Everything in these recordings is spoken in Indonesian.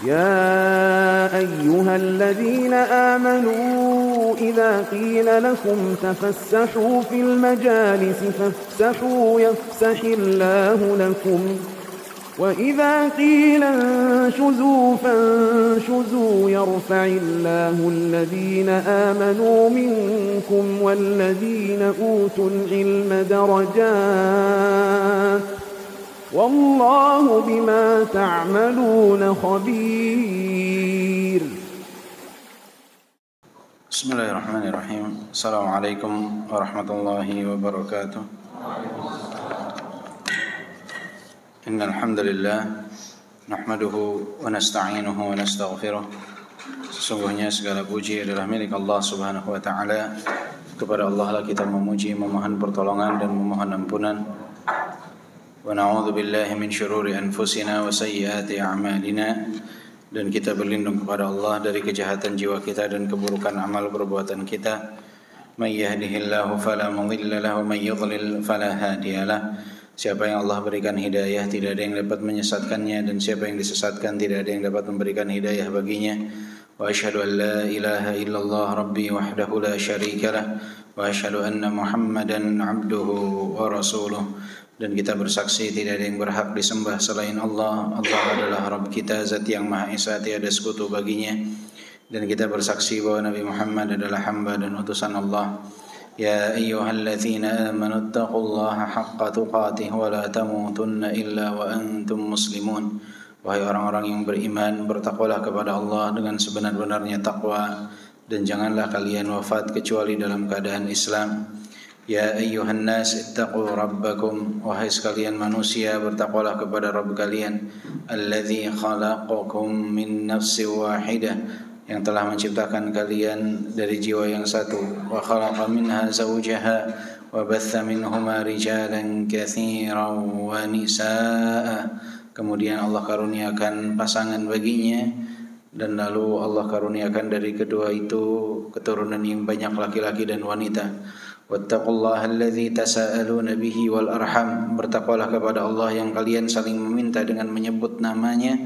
يا أيها الذين آمنوا إذا قيل لكم تفسحوا في المجالس فافسحوا يفسح الله لكم وإذا قيل انشزوا فانشزوا يرفع الله الذين آمنوا منكم والذين أوتوا العلم درجات والله بما تعملون خبير. بسم الله الرحمن الرحيم. السلام عليكم ورحمة الله وبركاته. إن الحمد لله نحمده ونستعينه ونستغفره. Sesungguhnya segala puji adalah milik Allah Subhanahu wa taala. Kepada Allah lah kita memuji, memohon pertolongan dan memohon ampunan. Wa na'udzu billahi min syururi anfusina wa sayyiati a'malina. Dan kita berlindung kepada Allah dari kejahatan jiwa kita dan keburukan amal perbuatan kita. May yahdihillahu fala mudilla lahu wa may yudlil fala hadiyalah. Siapa yang Allah berikan hidayah, tidak ada yang dapat menyesatkannya, dan siapa yang disesatkan, tidak ada yang dapat memberikan hidayah baginya. Wa asyhadu an la ilaha illallah rabbi wahdahu la syarika lah, wa asyhadu anna Muhammadan abduhu wa rasuluh. Dan kita bersaksi tidak ada yang berhak disembah selain Allah. Allah adalah Rabb kita, zat yang Maha Esa, tiada sekutu baginya. Dan kita bersaksi bahwa Nabi Muhammad adalah hamba dan utusan Allah. Ya ayyuhalladzina amanu taqullaha haqqa tuqatih wa la tamutunna illa wa antum muslimun. Wahai orang-orang yang beriman, bertakwalah kepada Allah dengan sebenar-benarnya takwa, dan janganlah kalian wafat kecuali dalam keadaan Islam. Ya ayyuhan nas ittaqu rabbakum. Wahai sekalian manusia, bertakwalah kepada Rabb kalian. Alladzi khalaqakum min nafsin wahidah, yang telah menciptakan kalian dari jiwa yang satu. Wa khalaqa minha zawjaha wa batha minhuma rijalan katsiran wa nisaa. Kemudian Allah karuniakan pasangan baginya, dan lalu Allah karuniakan dari kedua itu keturunan yang banyak laki-laki dan wanita. Wattaqullaha alladzi tasaaluna bihi wal arham. Bertakwalah kepada Allah yang kalian saling meminta dengan menyebut namanya,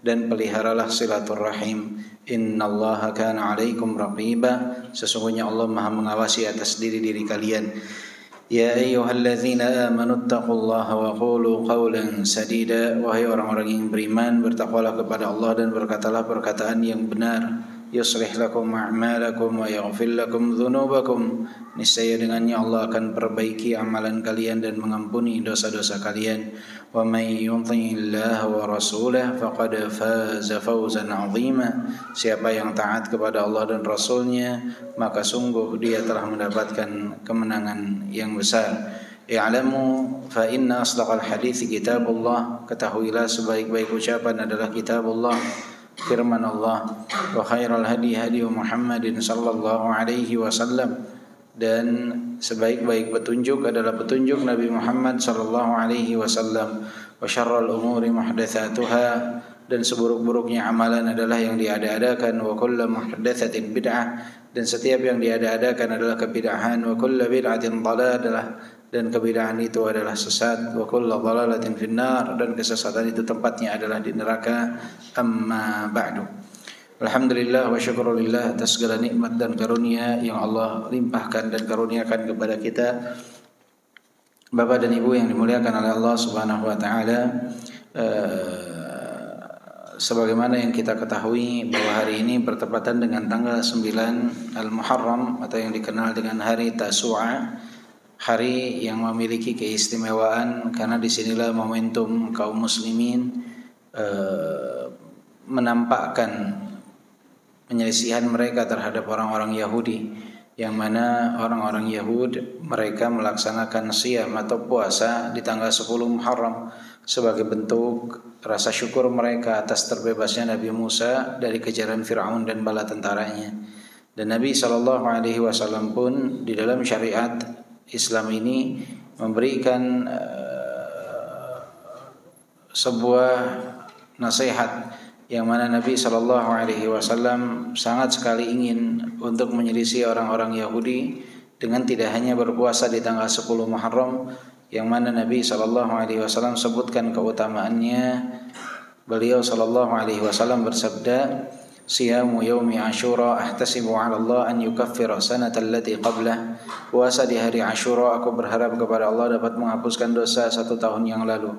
dan peliharalah silaturrahim. Innallaha kana 'alaikum raqiba. Sesungguhnya Allah Maha mengawasi atas diri-diri kalian. Ya ayyuhalladzina amanu taqullaha wa qulu qawlan sadida. Wahai orang-orang yang beriman, bertakwalah kepada Allah dan berkatalah perkataan yang benar. Yuslih lakum a'malakum wa yaghfir lakum dzunubakum. Niscaya dengannya Allah akan perbaiki amalan kalian dan mengampuni dosa-dosa kalian. Wa may yuti'illaha wa rasulahu faqad faza fawzan 'azima. Siapa yang taat kepada Allah dan Rasulnya, maka sungguh dia telah mendapatkan kemenangan yang besar. I'lamu fa inna asdaqal hadits kitabullah. Ketahuilah sebaik-baik ucapan adalah kitabullah, firman Allah. Wa khairal hadi hadi Muhammadin sallallahu alaihi wasallam. Dan sebaik-baik petunjuk adalah petunjuk Nabi Muhammad sallallahu alaihi wasallam. Wa syarrul umuri muhdatsatuha. Dan seburuk-buruknya amalan adalah yang diada-adakan. Wa kullu muhdatsatin bid'ah. Dan setiap yang diada-adakan adalah kebid'ahan. Wa kullu bid'atin dhalalah. Dan kebid'ahan itu adalah sesat. Wa kullu dhalalatin finnar. Dan kesesatan itu tempatnya adalah di neraka. Amma ba'du. Alhamdulillah wa syukurillah atas segala nikmat dan karunia yang Allah limpahkan dan karuniakan kepada kita. Bapak dan Ibu yang dimuliakan oleh Allah Subhanahu wa taala, sebagaimana yang kita ketahui bahwa hari ini bertepatan dengan tanggal 9 Al-Muharram atau yang dikenal dengan hari Tasu'a, hari yang memiliki keistimewaan karena disinilah momentum kaum muslimin menampakkan penyelisihan mereka terhadap orang-orang Yahudi, yang mana orang-orang Yahud mereka melaksanakan siyam atau puasa di tanggal 10 Muharram sebagai bentuk rasa syukur mereka atas terbebasnya Nabi Musa dari kejaran Fir'aun dan bala tentaranya. Dan Nabi SAW pun di dalam syariat Islam ini memberikan sebuah nasihat yang mana Nabi SAW sangat sekali ingin untuk menyelisih orang-orang Yahudi dengan tidak hanya berpuasa di tanggal 10 Muharram, yang mana Nabi SAW sebutkan keutamaannya Beliau sallallahu alaihi wasallam bersabda, "Siyamu yaumi Asyura ahtasibu 'ala Allah an yukaffira sanata allati qablah." Puasa di hari Asyura aku berharap kepada Allah dapat menghapuskan dosa 1 tahun yang lalu.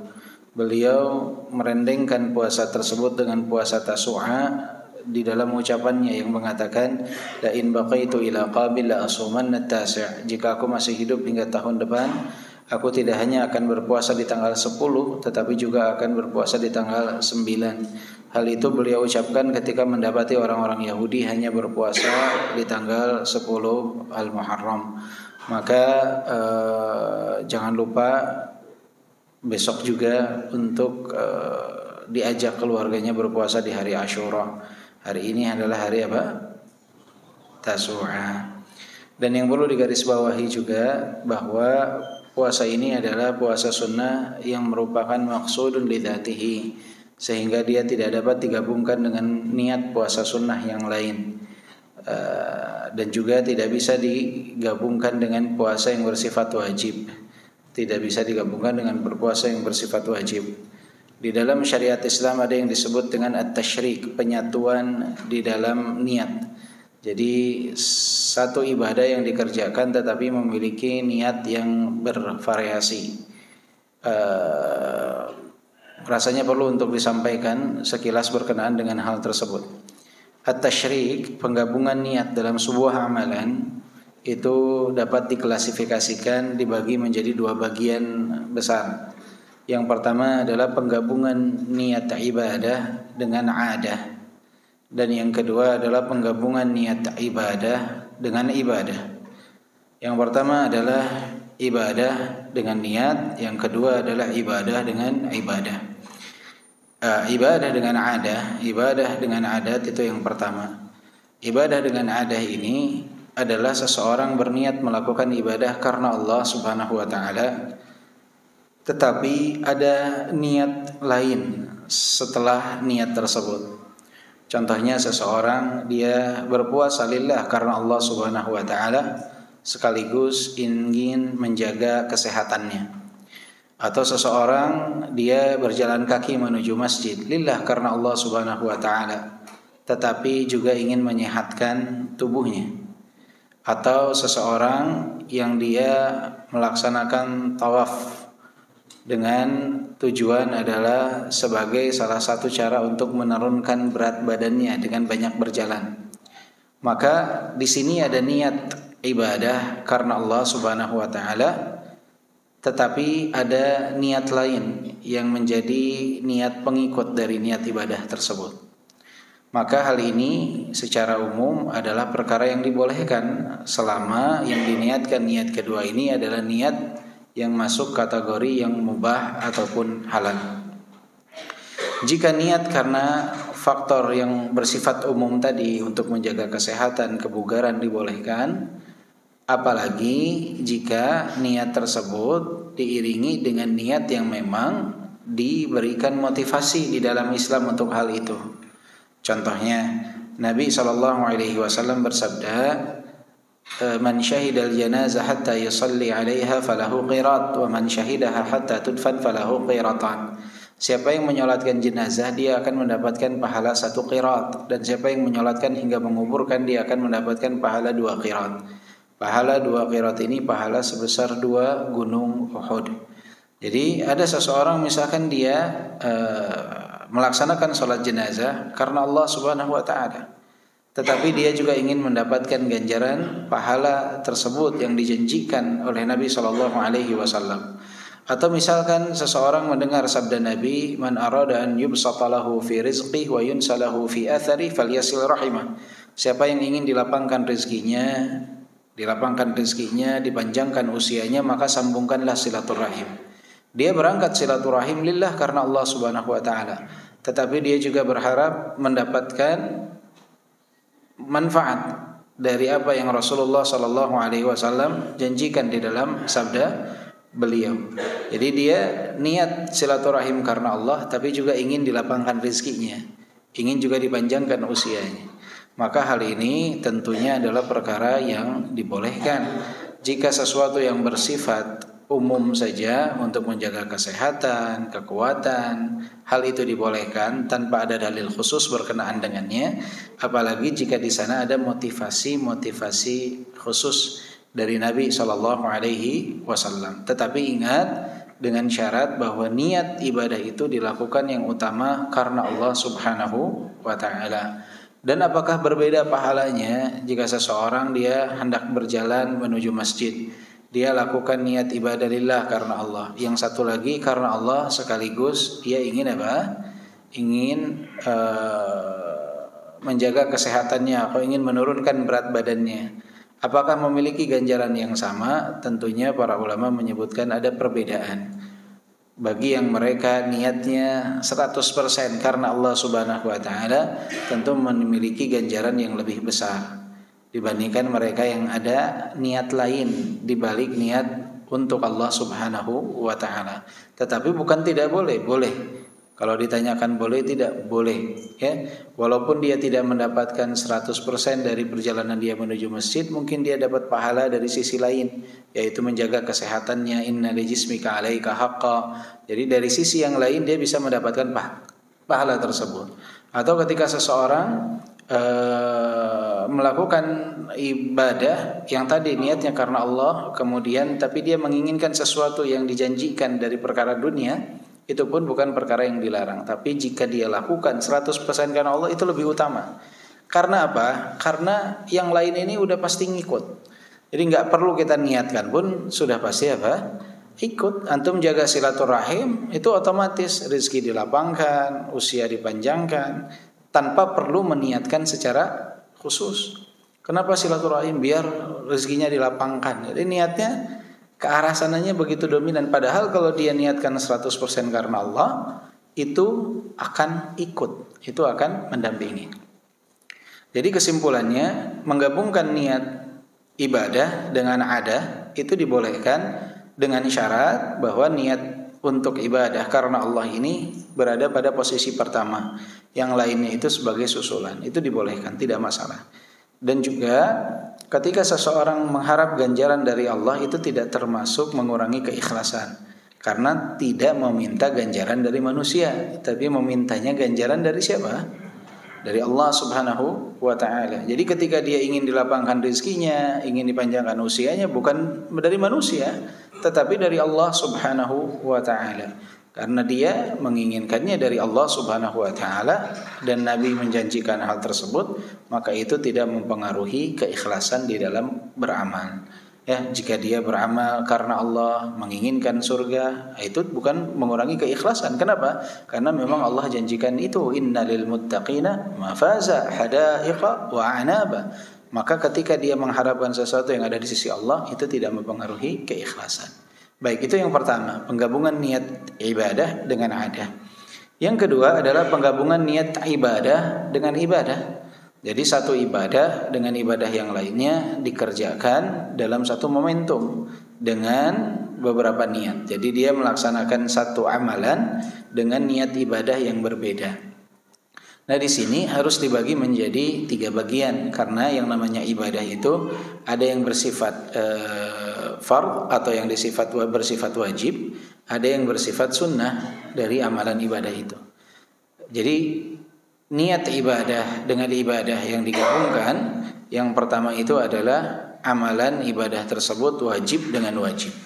Beliau merendengkan puasa tersebut dengan puasa Tasu'a di dalam ucapannya yang mengatakan, la in baqaitu ila qabil la asumanna at-tasi'. Jika aku masih hidup hingga tahun depan, aku tidak hanya akan berpuasa di tanggal 10 tetapi juga akan berpuasa di tanggal 9. Hal itu beliau ucapkan ketika mendapati orang-orang Yahudi hanya berpuasa di tanggal 10 Al-Muharram. Maka jangan lupa besok juga untuk diajak keluarganya berpuasa di hari Asyura. Hari ini adalah hari apa? Tasu'a. Dan yang perlu digarisbawahi juga bahwa puasa ini adalah puasa sunnah yang merupakan maqsudun lidzatihi, sehingga dia tidak dapat digabungkan dengan niat puasa sunnah yang lain, dan juga tidak bisa digabungkan dengan puasa yang bersifat wajib. Tidak bisa digabungkan dengan berpuasa yang bersifat wajib. Di dalam syariat Islam ada yang disebut dengan at-tasyrik, penyatuan di dalam niat. Jadi satu ibadah yang dikerjakan tetapi memiliki niat yang bervariasi. Rasanya perlu untuk disampaikan sekilas berkenaan dengan hal tersebut. At-tasyrik, penggabungan niat dalam sebuah amalan, itu dapat diklasifikasikan, dibagi menjadi 2 bagian besar. Yang pertama adalah penggabungan niat ibadah dengan adah, dan yang kedua adalah penggabungan niat ibadah dengan ibadah. Yang pertama adalah ibadah dengan niat, yang kedua adalah ibadah dengan ibadah. Ibadah dengan adat itu yang pertama. Ibadah dengan adah ini adalah seseorang berniat melakukan ibadah karena Allah Subhanahu wa taala, tetapi ada niat lain setelah niat tersebut. Contohnya seseorang dia berpuasa lillah karena Allah Subhanahu wa taala sekaligus ingin menjaga kesehatannya. Atau seseorang dia berjalan kaki menuju masjid lillah karena Allah Subhanahu wa taala, tetapi juga ingin menyehatkan tubuhnya. Atau seseorang yang dia melaksanakan tawaf dengan tujuan adalah sebagai salah satu cara untuk menurunkan berat badannya dengan banyak berjalan. Maka di sini ada niat ibadah karena Allah Subhanahu wa taala, tetapi ada niat lain yang menjadi niat pengikut dari niat ibadah tersebut. Maka hal ini secara umum adalah perkara yang dibolehkan selama yang diniatkan niat kedua ini adalah niat yang masuk kategori yang mubah ataupun halal. Jika niat karena faktor yang bersifat umum tadi untuk menjaga kesehatan, kebugaran dibolehkan, apalagi jika niat tersebut diiringi dengan niat yang memang diberikan motivasi di dalam Islam untuk hal itu. Contohnya Nabi SAW bersabda, man syahidal janazah hatta yusalli 'alaiha falahu qirat wa man syahidaha hatta tudfan falahu qiratan. Siapa yang menyolatkan jenazah dia akan mendapatkan pahala 1 qirat, dan siapa yang menyolatkan hingga menguburkan dia akan mendapatkan pahala 2 qirat. Pahala 2 qirat ini pahala sebesar 2 gunung Uhud. Jadi ada seseorang misalkan dia melaksanakan sholat jenazah karena Allah Subhanahu wa taala, tetapi dia juga ingin mendapatkan ganjaran pahala tersebut yang dijanjikan oleh Nabi SAW. Atau misalkan seseorang mendengar sabda Nabi, man arada an yubsata lahu fi rizqihi wa yunsalahu fi athari falyasil rahimah. Siapa yang ingin dilapangkan rezekinya, dipanjangkan usianya, maka sambungkanlah silaturahim. Dia berangkat silaturahim lillah karena Allah Subhanahu wa taala, tetapi dia juga berharap mendapatkan manfaat dari apa yang Rasulullah SAW janjikan di dalam sabda beliau. Jadi dia niat silaturahim karena Allah, tapi juga ingin dilapangkan rezekinya, ingin juga dipanjangkan usianya. Maka hal ini tentunya adalah perkara yang dibolehkan. Jika sesuatu yang bersifat umum saja untuk menjaga kesehatan, kekuatan, hal itu dibolehkan tanpa ada dalil khusus berkenaan dengannya, apalagi jika di sana ada motivasi khusus dari Nabi SAW. Tetapi ingat, dengan syarat bahwa niat ibadah itu dilakukan yang utama karena Allah Subhanahu wa Ta'ala. Dan apakah berbeda pahalanya jika seseorang dia hendak berjalan menuju masjid, dia lakukan niat ibadah lillah karena Allah, yang satu lagi karena Allah sekaligus dia ingin apa? Ingin menjaga kesehatannya atau ingin menurunkan berat badannya. Apakah memiliki ganjaran yang sama? Tentunya para ulama menyebutkan ada perbedaan. Bagi yang mereka niatnya 100% karena Allah Subhanahu wa Ta'ala, tentu memiliki ganjaran yang lebih besar dibandingkan mereka yang ada niat lain di balik niat untuk Allah Subhanahu wa Ta'ala. Tetapi bukan tidak boleh, boleh. Kalau ditanyakan boleh tidak, boleh, ya. Walaupun dia tidak mendapatkan 100% dari perjalanan dia menuju masjid, mungkin dia dapat pahala dari sisi lain, yaitu menjaga kesehatannya. Inna li jismika 'alaika haqqa. Jadi dari sisi yang lain dia bisa mendapatkan pahala tersebut. Atau ketika seseorang melakukan ibadah yang tadi niatnya karena Allah, kemudian tapi dia menginginkan sesuatu yang dijanjikan dari perkara dunia, itu pun bukan perkara yang dilarang. Tapi jika dia lakukan 100% karena Allah, itu lebih utama. Karena apa? Karena yang lain ini udah pasti ngikut. Jadi nggak perlu kita niatkan pun sudah pasti apa? Ikut. Antum jaga silaturahim, itu otomatis rezeki dilapangkan, usia dipanjangkan, tanpa perlu meniatkan secara khusus. Kenapa silaturahim? Biar rezekinya dilapangkan. Jadi niatnya ke arah sananya begitu dominan. Padahal kalau dia niatkan 100% karena Allah, itu akan ikut, itu akan mendampingi. Jadi kesimpulannya, menggabungkan niat ibadah dengan ada itu dibolehkan dengan syarat bahwa niat untuk ibadah karena Allah ini berada pada posisi pertama, yang lainnya itu sebagai susulan. Itu dibolehkan, tidak masalah. Dan juga ketika seseorang mengharap ganjaran dari Allah, itu tidak termasuk mengurangi keikhlasan, karena tidak meminta ganjaran dari manusia, tapi memintanya ganjaran dari siapa? Dari Allah Subhanahu wa Ta'ala. Jadi ketika dia ingin dilapangkan rezekinya, ingin dipanjangkan usianya, bukan dari manusia, tetapi dari Allah Subhanahu wa Ta'ala. Karena dia menginginkannya dari Allah Subhanahu wa Ta'ala dan Nabi menjanjikan hal tersebut, maka itu tidak mempengaruhi keikhlasan di dalam beramal. Ya, jika dia beramal karena Allah, menginginkan surga, itu bukan mengurangi keikhlasan. Kenapa? Karena memang Allah janjikan itu, innalil muttaqina mafaza hadaiqa wa anaba. Maka ketika dia mengharapkan sesuatu yang ada di sisi Allah, itu tidak mempengaruhi keikhlasan. Baik, itu yang pertama, penggabungan niat ibadah dengan ada. Yang kedua adalah penggabungan niat ibadah dengan ibadah. Jadi satu ibadah dengan ibadah yang lainnya dikerjakan dalam satu momentum dengan beberapa niat. Jadi dia melaksanakan satu amalan dengan niat ibadah yang berbeda. Nah, di sini harus dibagi menjadi 3 bagian, karena yang namanya ibadah itu ada yang bersifat fard atau yang bersifat wajib, ada yang bersifat sunnah dari amalan ibadah itu. Jadi niat ibadah dengan ibadah yang digabungkan, yang pertama itu adalah amalan ibadah tersebut wajib dengan wajib.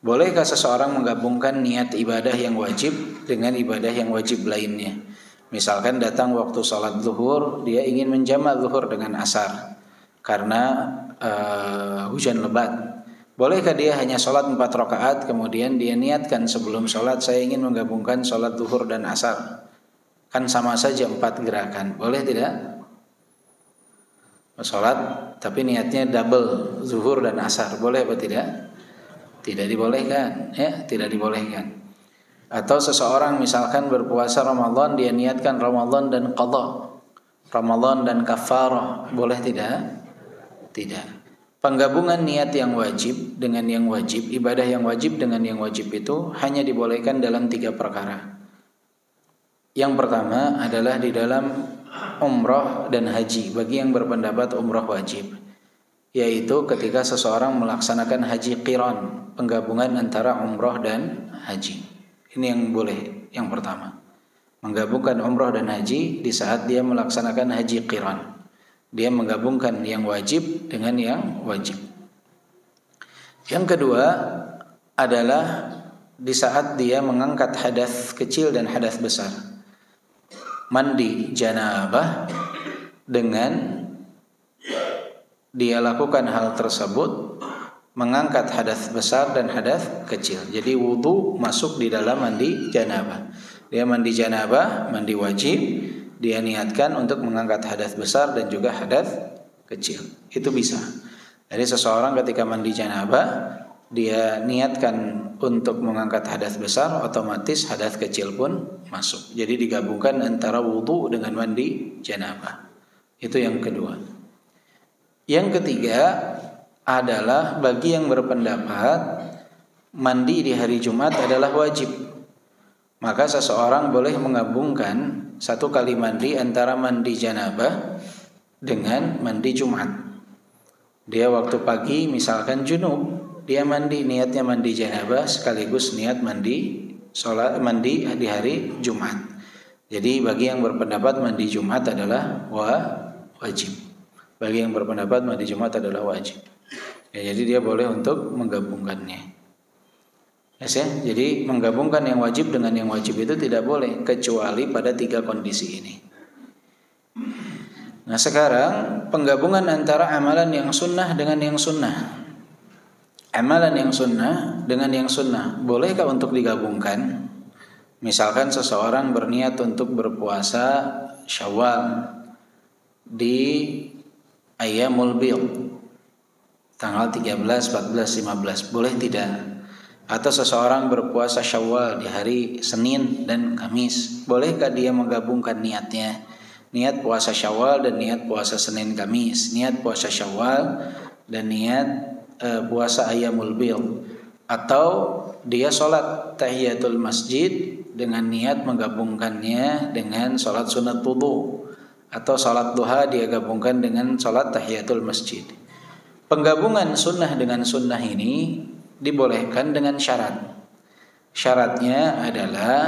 Bolehkah seseorang menggabungkan niat ibadah yang wajib dengan ibadah yang wajib lainnya? Misalkan datang waktu sholat zuhur, dia ingin menjamak zuhur dengan asar karena hujan lebat. Bolehkah dia hanya sholat 4 rakaat, kemudian dia niatkan sebelum sholat, saya ingin menggabungkan sholat zuhur dan asar? Kan sama saja 4 gerakan. Boleh tidak? Sholat tapi niatnya double, zuhur dan asar. Boleh atau tidak? Tidak dibolehkan, ya, tidak dibolehkan. Atau seseorang misalkan berpuasa Ramadan, dia niatkan Ramadan dan qadha, Ramadan dan kafarah. Boleh tidak? Tidak. Penggabungan niat yang wajib dengan yang wajib, ibadah yang wajib dengan yang wajib itu hanya dibolehkan dalam 3 perkara. Yang pertama adalah di dalam umrah dan haji, bagi yang berpendapat umrah wajib. yaitu ketika seseorang melaksanakan haji qiran, penggabungan antara umroh dan haji. Ini yang boleh, yang pertama. Menggabungkan umroh dan haji di saat dia melaksanakan haji qiran. Dia menggabungkan yang wajib dengan yang wajib. Yang kedua adalah di saat dia mengangkat hadas kecil dan hadas besar. Mandi janabah dengan dia lakukan hal tersebut, mengangkat hadas besar dan hadas kecil. Jadi wudu masuk di dalam mandi janabah. Dia mandi janabah, mandi wajib, dia niatkan untuk mengangkat hadas besar dan juga hadas kecil. Itu bisa. Jadi seseorang ketika mandi janabah, dia niatkan untuk mengangkat hadas besar, otomatis hadas kecil pun masuk. Jadi digabungkan antara wudu dengan mandi janabah. Itu yang kedua. Yang ketiga adalah bagi yang berpendapat mandi di hari Jumat adalah wajib. Maka seseorang boleh menggabungkan satu kali mandi antara mandi janabah dengan mandi Jumat. Dia waktu pagi misalkan junub, dia mandi, niatnya mandi janabah sekaligus niat mandi di hari Jumat. Jadi bagi yang berpendapat mandi Jumat adalah wajib. Bagi yang berpendapat mandi Jumat adalah wajib. Ya, jadi dia boleh untuk menggabungkannya. Yes, ya? Jadi menggabungkan yang wajib dengan yang wajib itu tidak boleh kecuali pada 3 kondisi ini. Nah sekarang penggabungan antara amalan yang sunnah dengan yang sunnah. Amalan yang sunnah dengan yang sunnah bolehkah untuk digabungkan? Misalkan seseorang berniat untuk berpuasa Syawal di Ayyamul Bidh tanggal 13, 14, 15, boleh tidak? Atau seseorang berpuasa Syawal di hari Senin dan Kamis, bolehkah dia menggabungkan niatnya? Niat puasa Syawal dan niat puasa Senin Kamis, niat puasa Syawal dan niat puasa Ayyamul Bidh. Atau dia sholat tahiyatul masjid dengan niat menggabungkannya dengan sholat sunat wudu, atau sholat duha dia gabungkan dengan sholat tahiyatul masjid. Penggabungan sunnah dengan sunnah ini dibolehkan dengan syarat. Syaratnya adalah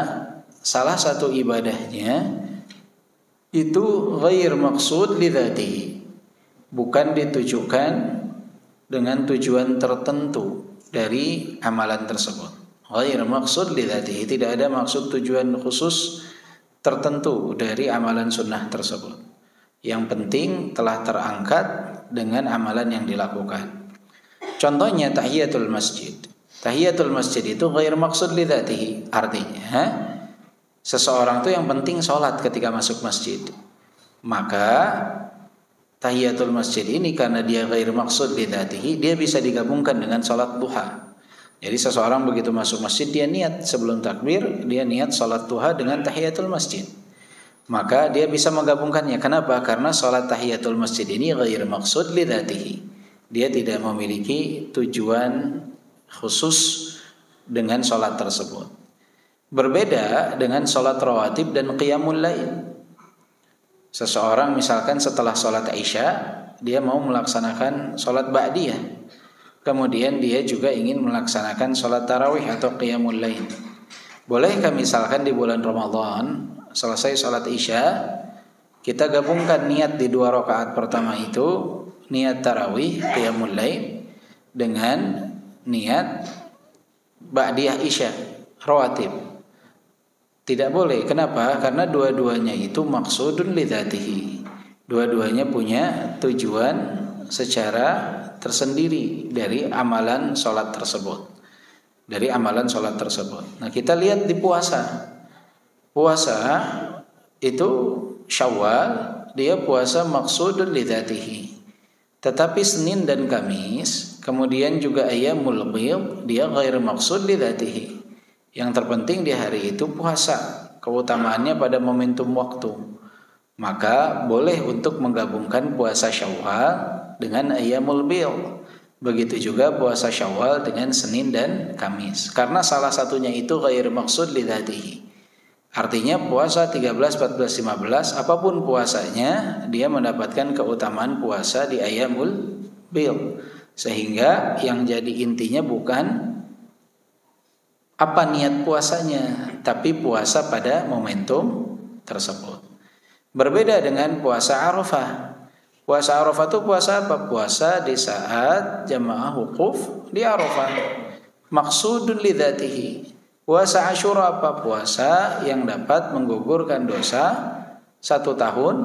salah satu ibadahnya itu ghair maqsud li dzatihi, bukan ditujukan dengan tujuan tertentu dari amalan tersebut. Ghair maqsud li dzatihi, tidak ada maksud tujuan khusus tertentu dari amalan sunnah tersebut. Yang penting telah terangkat dengan amalan yang dilakukan. Contohnya tahiyatul masjid. Tahiyatul masjid itu ghair maqsud li dzatihi. Artinya seseorang itu yang penting sholat ketika masuk masjid. Maka tahiyatul masjid ini karena dia ghair maqsud li dzatihi, dia bisa digabungkan dengan sholat duha. Jadi seseorang begitu masuk masjid, dia niat sebelum takbir, dia niat sholat duha dengan tahiyatul masjid. Maka dia bisa menggabungkannya. Kenapa? Karena sholat tahiyatul masjid ini ghair maqsud li dzatihi. Dia tidak memiliki tujuan khusus dengan sholat tersebut. Berbeda dengan sholat rawatib dan qiyamul lail. Seseorang misalkan setelah sholat Isya, dia mau melaksanakan sholat ba'diyah. Kemudian dia juga ingin melaksanakan sholat tarawih atau qiyamul lail. Bolehkah misalkan di bulan Ramadan selesai sholat Isya, kita gabungkan niat di 2 rakaat pertama itu, niat tarawih qiyamul lail dengan niat ba'diyah Isya rawatib? Tidak boleh. Kenapa? Karena dua-duanya itu maksudun li dzatihi. Dua-duanya punya tujuan secara tersendiri dari amalan sholat tersebut. Nah kita lihat di puasa. Puasa itu Syawal, dia puasa maksudun li dzatihi. Tetapi Senin dan Kamis, kemudian juga Ayyamul Bidh, dia ghair maksud li dzatihi. Yang terpenting di hari itu puasa, keutamaannya pada momentum waktu. Maka boleh untuk menggabungkan puasa Syawal dengan Ayyamul Bidh. Begitu juga puasa Syawal dengan Senin dan Kamis. Karena salah satunya itu ghair maksud li dzatihi. Artinya puasa 13, 14, 15 apapun puasanya, dia mendapatkan keutamaan puasa di Ayyamul bil. Sehingga yang jadi intinya bukan apa niat puasanya, tapi puasa pada momentum tersebut. Berbeda dengan puasa Arafah. Puasa Arafah itu puasa apa? Puasa di saat jamaah wukuf di Arafah. Maksudun lidzatihi. Puasa Asyura apa? Puasa yang dapat menggugurkan dosa 1 tahun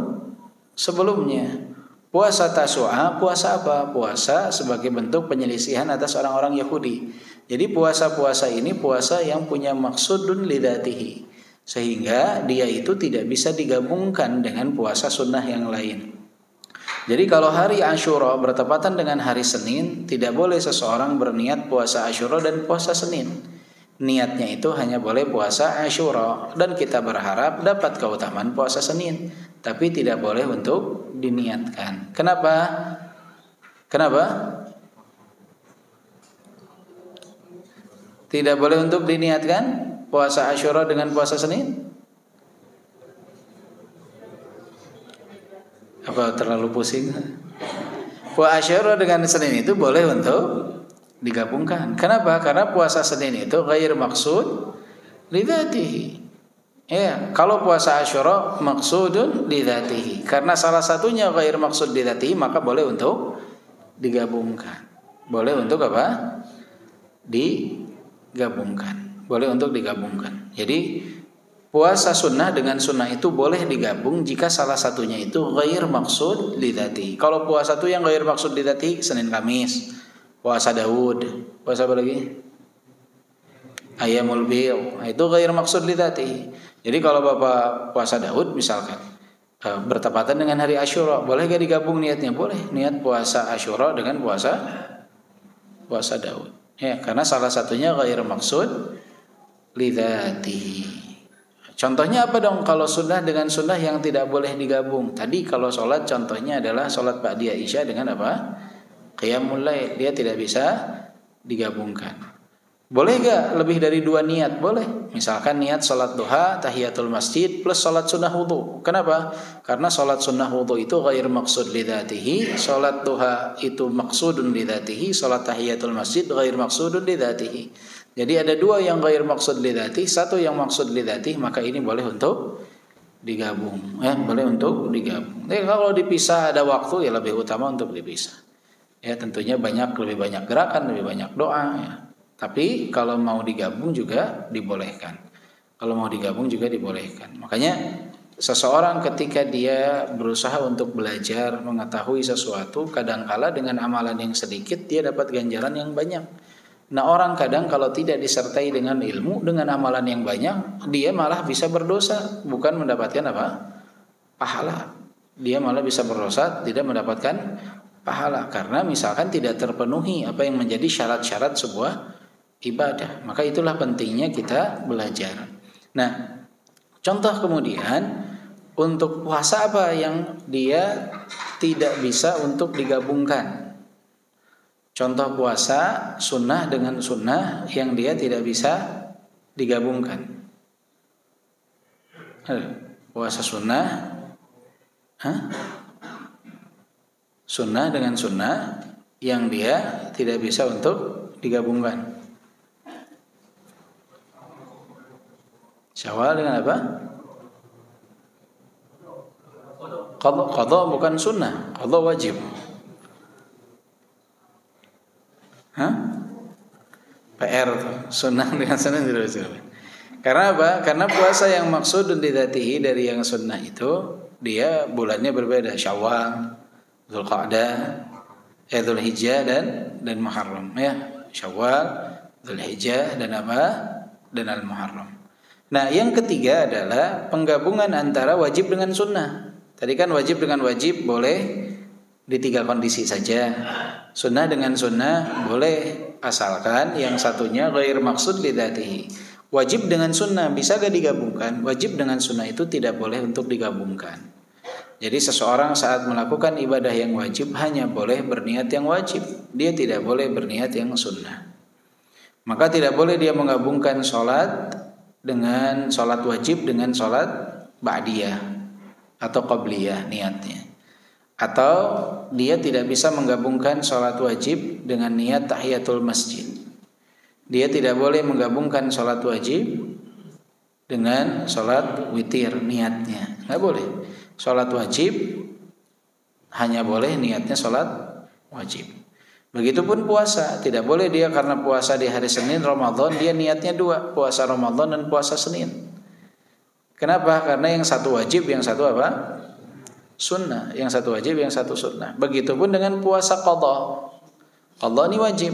sebelumnya. Puasa Tasu'a, puasa apa? Puasa sebagai bentuk penyelisihan atas orang-orang Yahudi. Jadi puasa-puasa ini puasa yang punya maksudun lidzatihi, sehingga dia itu tidak bisa digabungkan dengan puasa sunnah yang lain. Jadi kalau hari Asyura bertepatan dengan hari Senin, tidak boleh seseorang berniat puasa Asyura dan puasa Senin. Niatnya itu hanya boleh puasa Asyura, dan kita berharap dapat keutamaan puasa Senin, tapi tidak boleh untuk diniatkan. Kenapa? Tidak boleh untuk diniatkan puasa Asyura dengan puasa Senin? Apa terlalu pusing? Puasa Asyura dengan Senin itu boleh untuk digabungkan. Kenapa? Karena puasa Senin itu ghair maksud lidzatihi. Ya, kalau puasa Asyura maksudun lidzatihi. Karena salah satunya ghair maksud lidzatihi, maka boleh untuk digabungkan. Boleh untuk apa? Digabungkan. Boleh untuk digabungkan. Jadi puasa sunnah dengan sunnah itu boleh digabung jika salah satunya itu ghair maksud lidzatihi. Kalau puasa itu yang ghair maksud lidzatihi, Senin Kamis, puasa Daud, puasa apa lagi? Ayyamul Bid, itu ghair maksud lidzatihi. Jadi kalau Bapak puasa Daud misalkan bertepatan dengan hari Asyura, boleh gak digabung niatnya? Boleh, niat puasa Asyura dengan puasa Daud. Ya, karena salah satunya ghair maksud lidzatihi. Contohnya apa dong kalau sunnah dengan sunnah yang tidak boleh digabung? Tadi kalau sholat contohnya adalah sholat ba'diyah Isya dengan apa? Qiyamul Lail, dia tidak bisa digabungkan. Boleh gak lebih dari 2 niat? Boleh. Misalkan niat sholat duha, tahiyatul masjid plus sholat sunnah wudu. Kenapa? Karena sholat sunnah wudu itu ghair maksud lidzatihi, sholat duha itu maksudun lidzatihi, sholat tahiyatul masjid ghair maksudun lidzatihi. Jadi ada 2 yang ghair maksud lidzatihi, 1 yang maksud lidzatihi, maka ini boleh untuk digabung. Boleh untuk digabung. Jadi kalau dipisah ada waktu, ya lebih utama untuk dipisah. Ya tentunya lebih banyak gerakan, lebih banyak doa. Ya. Tapi kalau mau digabung juga dibolehkan. Makanya seseorang ketika dia berusaha untuk belajar mengetahui sesuatu, kadangkala dengan amalan yang sedikit dia dapat ganjaran yang banyak. Nah orang kadang kalau tidak disertai dengan ilmu, dengan amalan yang banyak, dia malah bisa berdosa, bukan mendapatkan apa? Pahala. Dia malah bisa berdosa, tidak mendapatkan pahala. Karena misalkan tidak terpenuhi apa yang menjadi syarat-syarat sebuah ibadah. Maka itulah pentingnya kita belajar. Nah, contoh kemudian untuk puasa apa yang dia tidak bisa untuk digabungkan? Contoh puasa sunnah dengan sunnah yang dia tidak bisa digabungkan. Puasa sunnah, sunnah dengan sunnah yang dia tidak bisa untuk digabungkan. Syawal dengan apa? Qadha bukan sunnah, qadha wajib. PR sunnah dengan sunnah tidak bisa. Karena apa? Karena puasa yang maksud lidzatihi dari yang sunnah itu dia bulannya berbeda, Syawal, Dzulqa'dah, Dzulhijjah dan Muharram ya. Syawal, Dzulhijjah dan apa? Dan Al-Muharram. Nah, yang ketiga adalah penggabungan antara wajib dengan sunnah. Tadi kan wajib dengan wajib boleh di 3 kondisi saja. Sunnah dengan sunnah boleh asalkan yang satunya ghair maksud lidzatihi. Wajib dengan sunnah bisa gak digabungkan? Wajib dengan sunnah itu tidak boleh untuk digabungkan. Jadi seseorang saat melakukan ibadah yang wajib hanya boleh berniat yang wajib. Dia tidak boleh berniat yang sunnah. Maka tidak boleh dia menggabungkan sholat dengan sholat wajib dengan sholat ba'diyah atau qabliyah niatnya. Atau dia tidak bisa menggabungkan sholat wajib dengan niat tahiyatul masjid. Dia tidak boleh menggabungkan sholat wajib dengan sholat witir niatnya. Nggak boleh. Sholat wajib hanya boleh niatnya sholat wajib. Begitupun puasa. Tidak boleh dia karena puasa di hari Senin Ramadan dia niatnya dua, puasa Ramadan dan puasa Senin. Kenapa? Karena yang satu wajib, yang satu apa? Sunnah. Yang satu wajib, yang satu sunnah. Begitupun dengan puasa qadha. Qadha ini wajib.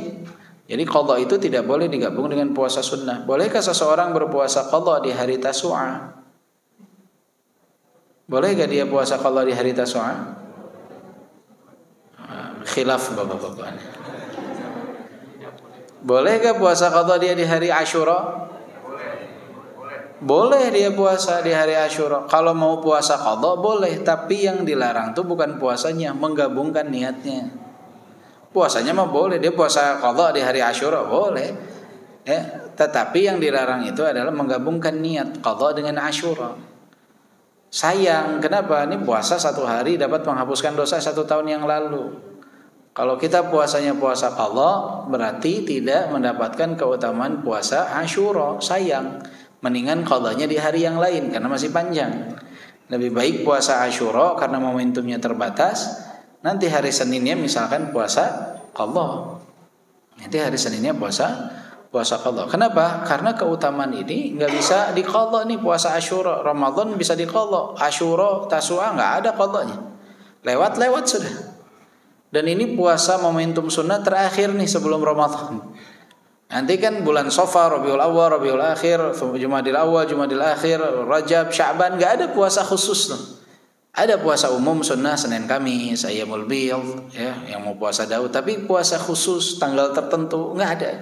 Jadi qadha itu tidak boleh digabung dengan puasa sunnah. Bolehkah seseorang berpuasa qadha di hari Tasu'a? Boleh gak dia puasa qadha di hari Tasu'a? Khilaf bapak-bapak. Boleh gak puasa qadha dia di hari Asyura? Boleh dia puasa di hari Asyura. Kalau mau puasa qadha boleh, tapi yang dilarang itu bukan puasanya, menggabungkan niatnya. Puasanya mah boleh, dia puasa qadha di hari Asyura boleh. Ya, tetapi yang dilarang itu adalah menggabungkan niat qadha dengan Asyura. Sayang, kenapa? Ini puasa satu hari dapat menghapuskan dosa 1 tahun yang lalu. Kalau kita puasanya puasa qadha berarti tidak mendapatkan keutamaan puasa Asyura. Sayang. Mendingan qadhanya di hari yang lain karena masih panjang. Lebih baik puasa Asyura karena momentumnya terbatas. Nanti hari Seninnya misalkan puasa qadha. Nanti hari Seninnya puasa qadha. Kenapa? Karena keutamaan ini nggak bisa diqadha nih puasa Asyura. Ramadan bisa diqadha. Asyura, Tasu'a nggak ada qadhanya. Lewat sudah. Dan ini puasa momentum sunnah terakhir nih sebelum Ramadan. Nanti kan bulan Safar, Rabiul Awal, Rabiul Akhir, Jumadil Awal, Jumadil Akhir, Rajab, Sya'ban, enggak ada puasa khusus tuh. Ada puasa umum sunnah Senin Kamis, Ayyamul Bidh, ya, yang mau puasa Daud, tapi puasa khusus tanggal tertentu enggak ada.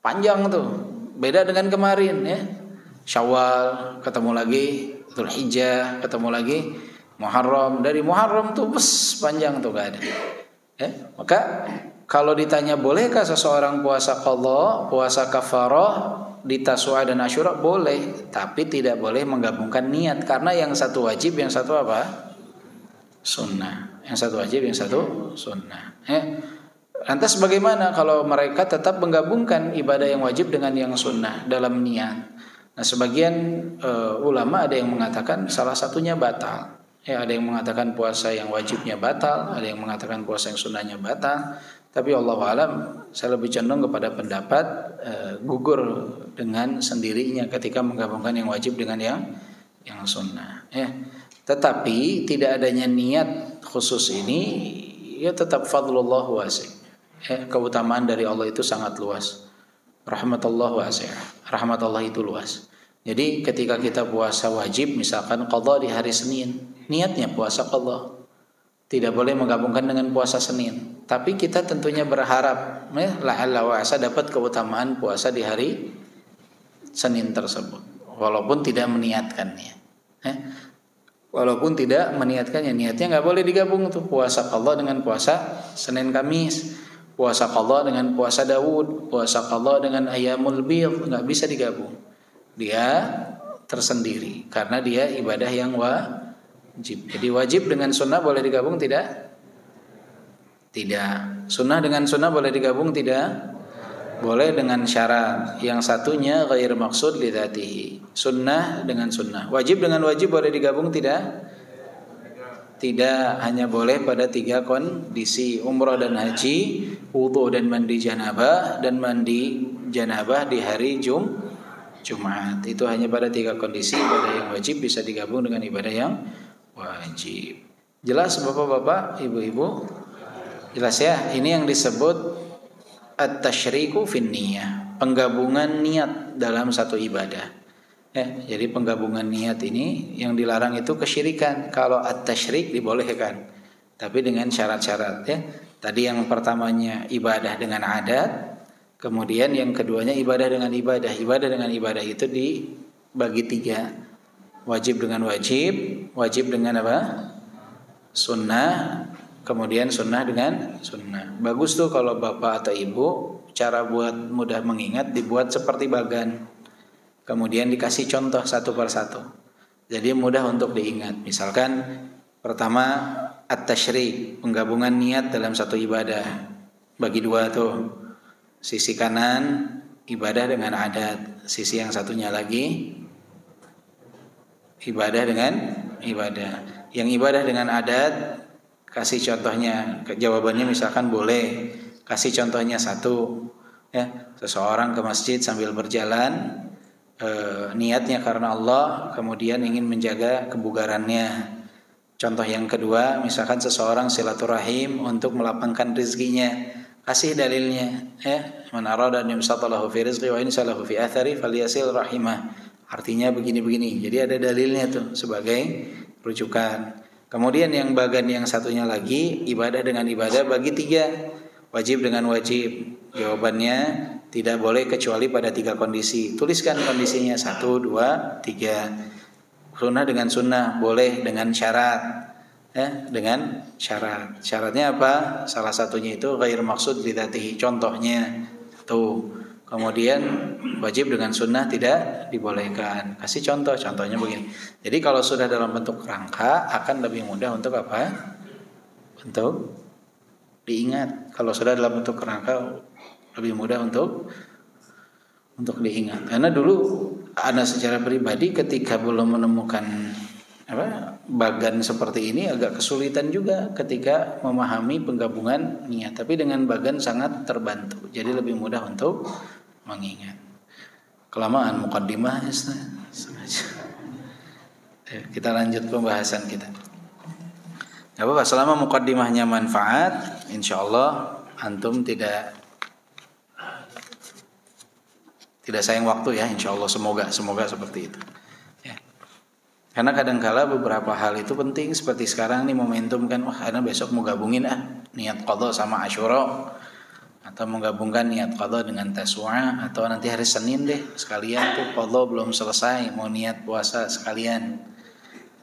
Panjang tuh. Beda dengan kemarin ya. Syawal ketemu lagi, Dzulhijjah ketemu lagi, Muharram, dari Muharram tuh panjang tuh enggak ada. Ya, maka kalau ditanya bolehkah seseorang puasa qadha, puasa kafarah di Tasu'a dan Asyura? Boleh, tapi tidak boleh menggabungkan niat karena yang satu wajib, yang satu apa? Sunnah. Yang satu wajib, yang satu sunnah. Lantas bagaimana kalau mereka tetap menggabungkan ibadah yang wajib dengan yang sunnah dalam niat? Nah, sebagian ulama ada yang mengatakan salah satunya batal. Ya, ada yang mengatakan puasa yang wajibnya batal, ada yang mengatakan puasa yang sunnahnya batal. Tapi Allah alam, saya lebih condong kepada pendapat gugur dengan sendirinya ketika menggabungkan yang wajib dengan yang sunnah. Ya. Tetapi tidak adanya niat khusus ini, ya tetap fadlullah wasi'. Ya, keutamaan dari Allah itu sangat luas. Rahmatullah wasi'. Rahmat Allah itu luas. Jadi ketika kita puasa wajib, misalkan qadha di hari Senin, niatnya puasa qadha. Tidak boleh menggabungkan dengan puasa Senin. Tapi kita tentunya berharap la'alla wa asa dapat keutamaan puasa di hari Senin tersebut. Walaupun tidak meniatkannya. Walaupun tidak meniatkannya. Niatnya nggak boleh digabung tuh. Puasa qadha dengan puasa Senin Kamis. Puasa qadha dengan puasa Daud. Puasa qadha dengan Ayyamul Bidh. Nggak bisa digabung. Dia tersendiri. Karena dia ibadah yang wajib. Jadi wajib dengan sunnah boleh digabung tidak? Tidak. Sunnah dengan sunnah boleh digabung tidak? Boleh dengan syarat. Yang satunya ghair maksud li dzatihi. Sunnah dengan sunnah. Wajib dengan wajib boleh digabung tidak? Tidak. Hanya boleh pada 3 kondisi. Umrah dan haji, wudu dan mandi janabah, dan mandi janabah di hari Jumat. Itu hanya pada 3 kondisi. Ibadah yang wajib bisa digabung dengan ibadah yang wajib. Jelas bapak-bapak, ibu-ibu? Jelas ya, ini yang disebut at-tasyriku fin niyah, penggabungan niat dalam satu ibadah. Jadi penggabungan niat ini yang dilarang itu kesyirikan. Kalau at-tasyrik dibolehkan, tapi dengan syarat-syarat ya. Tadi yang pertamanya ibadah dengan adat, kemudian yang keduanya ibadah dengan ibadah. Ibadah dengan ibadah itu dibagi 3. Wajib dengan wajib, wajib dengan apa? Sunnah. Kemudian sunnah dengan sunnah. Bagus tuh kalau bapak atau ibu cara buat mudah mengingat dibuat seperti bagan. Kemudian dikasih contoh satu per satu. Jadi mudah untuk diingat. Misalkan Pertama, at-tasyrik, penggabungan niat dalam satu ibadah. Bagi dua tuh. Sisi kanan ibadah dengan adat, sisi yang satunya lagi ibadah dengan ibadah. Yang ibadah dengan adat, kasih contohnya. Jawabannya misalkan boleh. Kasih contohnya satu, ya, seseorang ke masjid sambil berjalan, niatnya karena Allah, kemudian ingin menjaga kebugarannya. Contoh yang kedua, misalkan seseorang silaturahim untuk melapangkan rezekinya, kasih dalilnya, ya, man arada an yumsatalahu fi rizqi wa insalahu fi athari falyasil rahimah. Artinya begini-begini. Jadi ada dalilnya tuh sebagai rujukan. Kemudian yang bagian yang satunya lagi, ibadah dengan ibadah bagi tiga, wajib dengan wajib. Jawabannya tidak boleh kecuali pada tiga kondisi. Tuliskan kondisinya 1, 2, 3. Sunnah dengan sunnah, boleh dengan syarat, ya, dengan syarat. Syaratnya apa? Salah satunya itu ghair maksud bidzatihi. Contohnya tuh. Kemudian wajib dengan sunnah tidak dibolehkan. Kasih contoh, contohnya begini. Jadi kalau sudah dalam bentuk kerangka akan lebih mudah untuk apa? Untuk diingat. Kalau sudah dalam bentuk kerangka lebih mudah untuk diingat. Karena dulu Ana secara pribadi ketika belum menemukan bagan seperti ini agak kesulitan juga ketika memahami penggabungan niat. Tapi dengan bagan sangat terbantu. Jadi lebih mudah untuk mengingat. Kelamaan muqaddimah, sengaja. Kita lanjut pembahasan kita. Gak apa-apa, selama muqaddimahnya manfaat, insyaallah antum tidak sayang waktu ya, insyaallah, semoga seperti itu. Ya. Karena kadangkala beberapa hal itu penting, seperti sekarang nih momentum kan, wah ana besok mau gabungin niat qadha sama Asyura, atau menggabungkan niat qadha dengan Tasu'a, atau nanti hari Senin deh sekalian tuh qadha belum selesai mau niat puasa sekalian.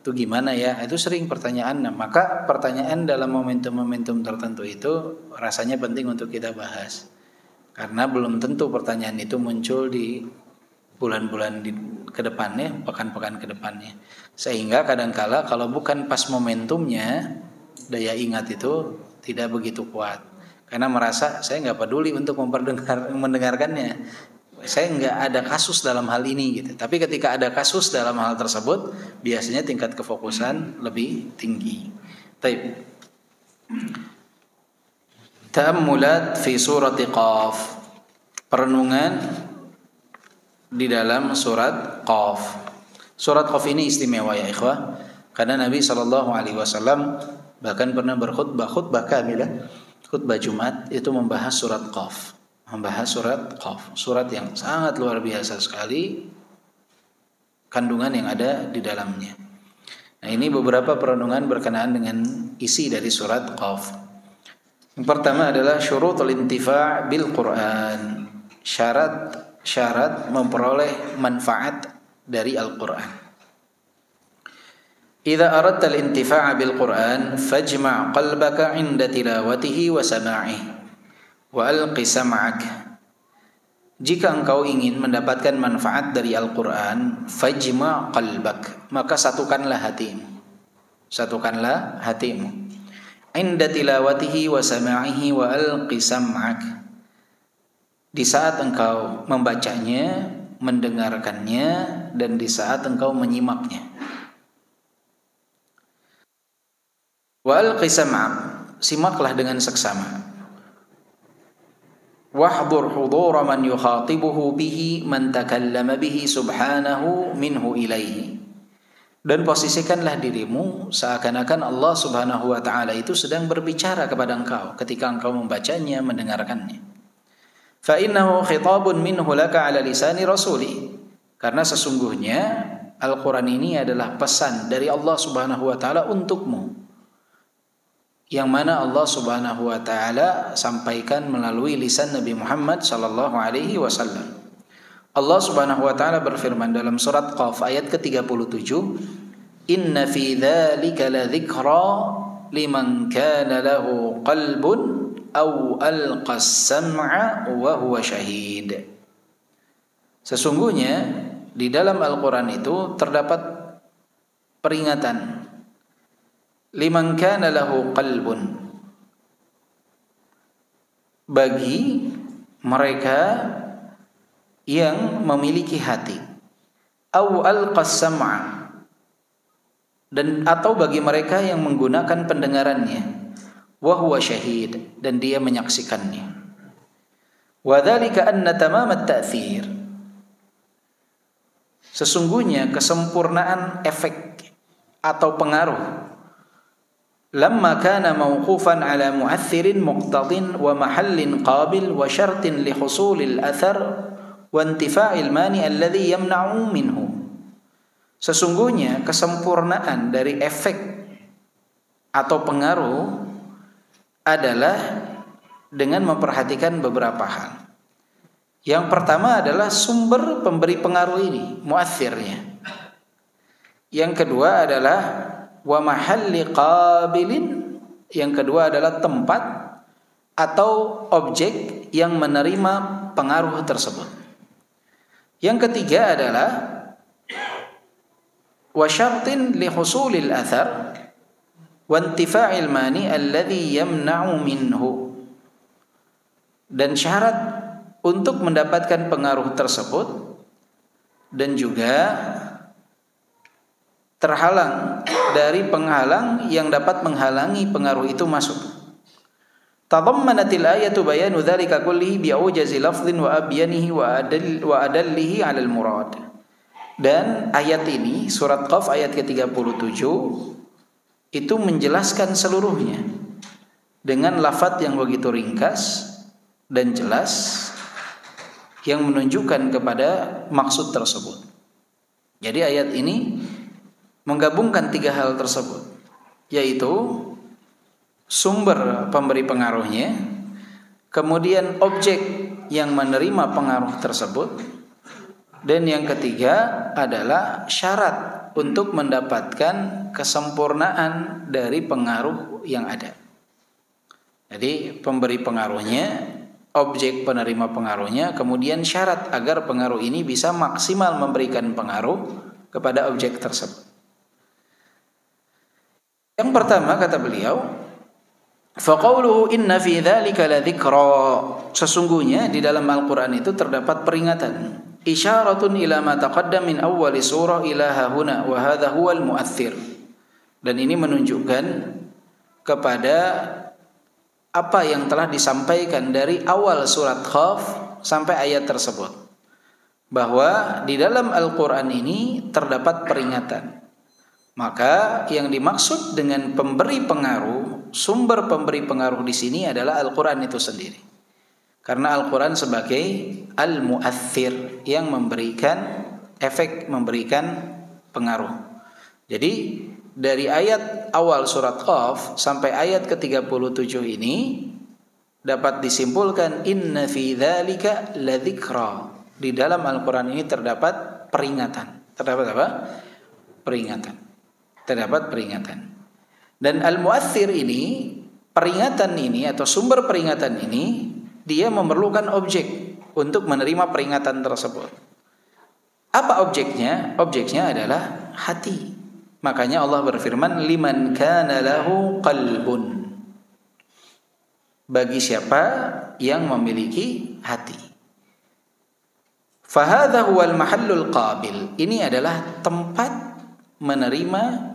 Itu gimana ya? Itu sering pertanyaan. Nah, maka pertanyaan dalam momentum-momentum tertentu itu rasanya penting untuk kita bahas. Karena belum tentu pertanyaan itu muncul di bulan-bulan ke depannya, pekan-pekan ke depannya. Sehingga kadangkala kalau bukan pas momentumnya, daya ingat itu tidak begitu kuat. Karena merasa saya nggak peduli untuk mendengarkannya. Saya nggak ada kasus dalam hal ini gitu. Tapi ketika ada kasus dalam hal tersebut, biasanya tingkat kefokusan lebih tinggi. Taib. Ta'ammulat fi surati Qaf. Perenungan di dalam surat Qaf. Surat Qaf ini istimewa ya ikhwah, karena Nabi SAW bahkan pernah khutbah kamilah, khutbah Jumat itu membahas surat Qaf. Surat yang sangat luar biasa sekali kandungan yang ada di dalamnya. Nah, ini beberapa perenungan berkenaan dengan isi dari surat Qaf. Yang pertama adalah syurutul intifa' bil Quran. Syarat memperoleh manfaat dari Al-Quran. Idza aradta al-intifa'a bil Quran fajma' qalbaka 'inda tilawatihi wa sama'ihi wa alqi sam'ak. Jika engkau ingin mendapatkan manfaat dari Al-Quran, fajma' qalbak, maka satukanlah hatimu. Inda tilawatihi wa sama'ihi wa alqi sam'ak. Di saat engkau membacanya, mendengarkannya, dan di saat engkau menyimaknya. Wa alqi sam'ak, simaklah dengan seksama. Wahdhur hudura man yukhatibuhu bihi man takallama bihi subhanahu minhu ilaihi. Dan posisikanlah dirimu seakan-akan Allah Subhanahu wa ta'ala itu sedang berbicara kepada engkau ketika engkau membacanya, mendengarkannya. Fa innahu khitabun minhu laka ala lisani rasuli. Karena sesungguhnya Al-Quran ini adalah pesan dari Allah Subhanahu wa ta'ala untukmu, yang mana Allah Subhanahu wa ta'ala sampaikan melalui lisan Nabi Muhammad sallallahu alaihi wasallam. Allah Subhanahu wa ta'ala berfirman dalam surat Qaf ayat ke-37, "Inna fi dzalika ladzikra liman kana lahu qalbun aw alqas sam'a wa huwa syahid." Sesungguhnya di dalam Al-Quran itu terdapat peringatan liman kana lahu qalbun, bagi mereka yang memiliki hati, au alqas sam'a, dan atau bagi mereka yang menggunakan pendengarannya, wa huwa syahid, dan dia menyaksikannya. Wa dzalika anna tamam at-ta'thir, sesungguhnya kesempurnaan efek atau pengaruh, lamma kana mawqufan ala mu'athirin muqtadin wa mahallin qabil wa syartin li husulil athar wa intifa'il mani alladhi yamna'u minhu. Sesungguhnya kesempurnaan dari efek atau pengaruh adalah dengan memperhatikan beberapa hal. Yang pertama adalah sumber pemberi pengaruh ini, mu'athirnya. Yang kedua adalah wa mahalli qabilin, yang kedua adalah tempat atau objek yang menerima pengaruh tersebut. Yang ketiga adalah wa syartin li husulil athar wa intifa'il mani alladhi yamna'u minhu, dan syarat untuk mendapatkan pengaruh tersebut dan juga terhalang dari penghalang yang dapat menghalangi pengaruh itu masuk. Tadammanatil ayatu bayanu dzalika kullihi bi'ujazi lafdhin wa abyanihi wa adallihi 'alal murad. Dan ayat ini, surat Qaf ayat ke-37, itu menjelaskan seluruhnya dengan lafadz yang begitu ringkas dan jelas yang menunjukkan kepada maksud tersebut. Jadi ayat ini menggabungkan tiga hal tersebut, yaitu sumber pemberi pengaruhnya, kemudian objek yang menerima pengaruh tersebut, dan yang ketiga adalah syarat untuk mendapatkan kesempurnaan dari pengaruh yang ada. Jadi pemberi pengaruhnya, objek penerima pengaruhnya, kemudian syarat agar pengaruh ini bisa maksimal memberikan pengaruh kepada objek tersebut. Yang pertama kata beliau, faqauluhu inna fi dzalika ladzikra, sesungguhnya di dalam Al-Qur'an itu terdapat peringatan, isyaratun ila ma taqaddam min awwali surah ila hahuna wa hadha huwal mu'aththir, dan ini menunjukkan kepada apa yang telah disampaikan dari awal surat Qaf sampai ayat tersebut, bahwa di dalam Al-Qur'an ini terdapat peringatan. Maka yang dimaksud dengan pemberi pengaruh, sumber pemberi pengaruh di sini adalah Al-Qur'an itu sendiri. Karena Al-Qur'an sebagai al-mu'aththir, yang memberikan efek, memberikan pengaruh. Jadi dari ayat awal surat Qaf sampai ayat ke-37 ini dapat disimpulkan inna fi dzalika ladzikra. Di dalam Al-Qur'an ini terdapat peringatan. Terdapat apa? Peringatan. Terdapat peringatan. Dan al-mu'aththir ini, peringatan ini atau sumber peringatan ini, dia memerlukan objek untuk menerima peringatan tersebut. Apa objeknya? Objeknya adalah hati. Makanya Allah berfirman, liman kana lahu qalbun, bagi siapa yang memiliki hati. Fahadha huwal mahallul qabil, ini adalah tempat menerima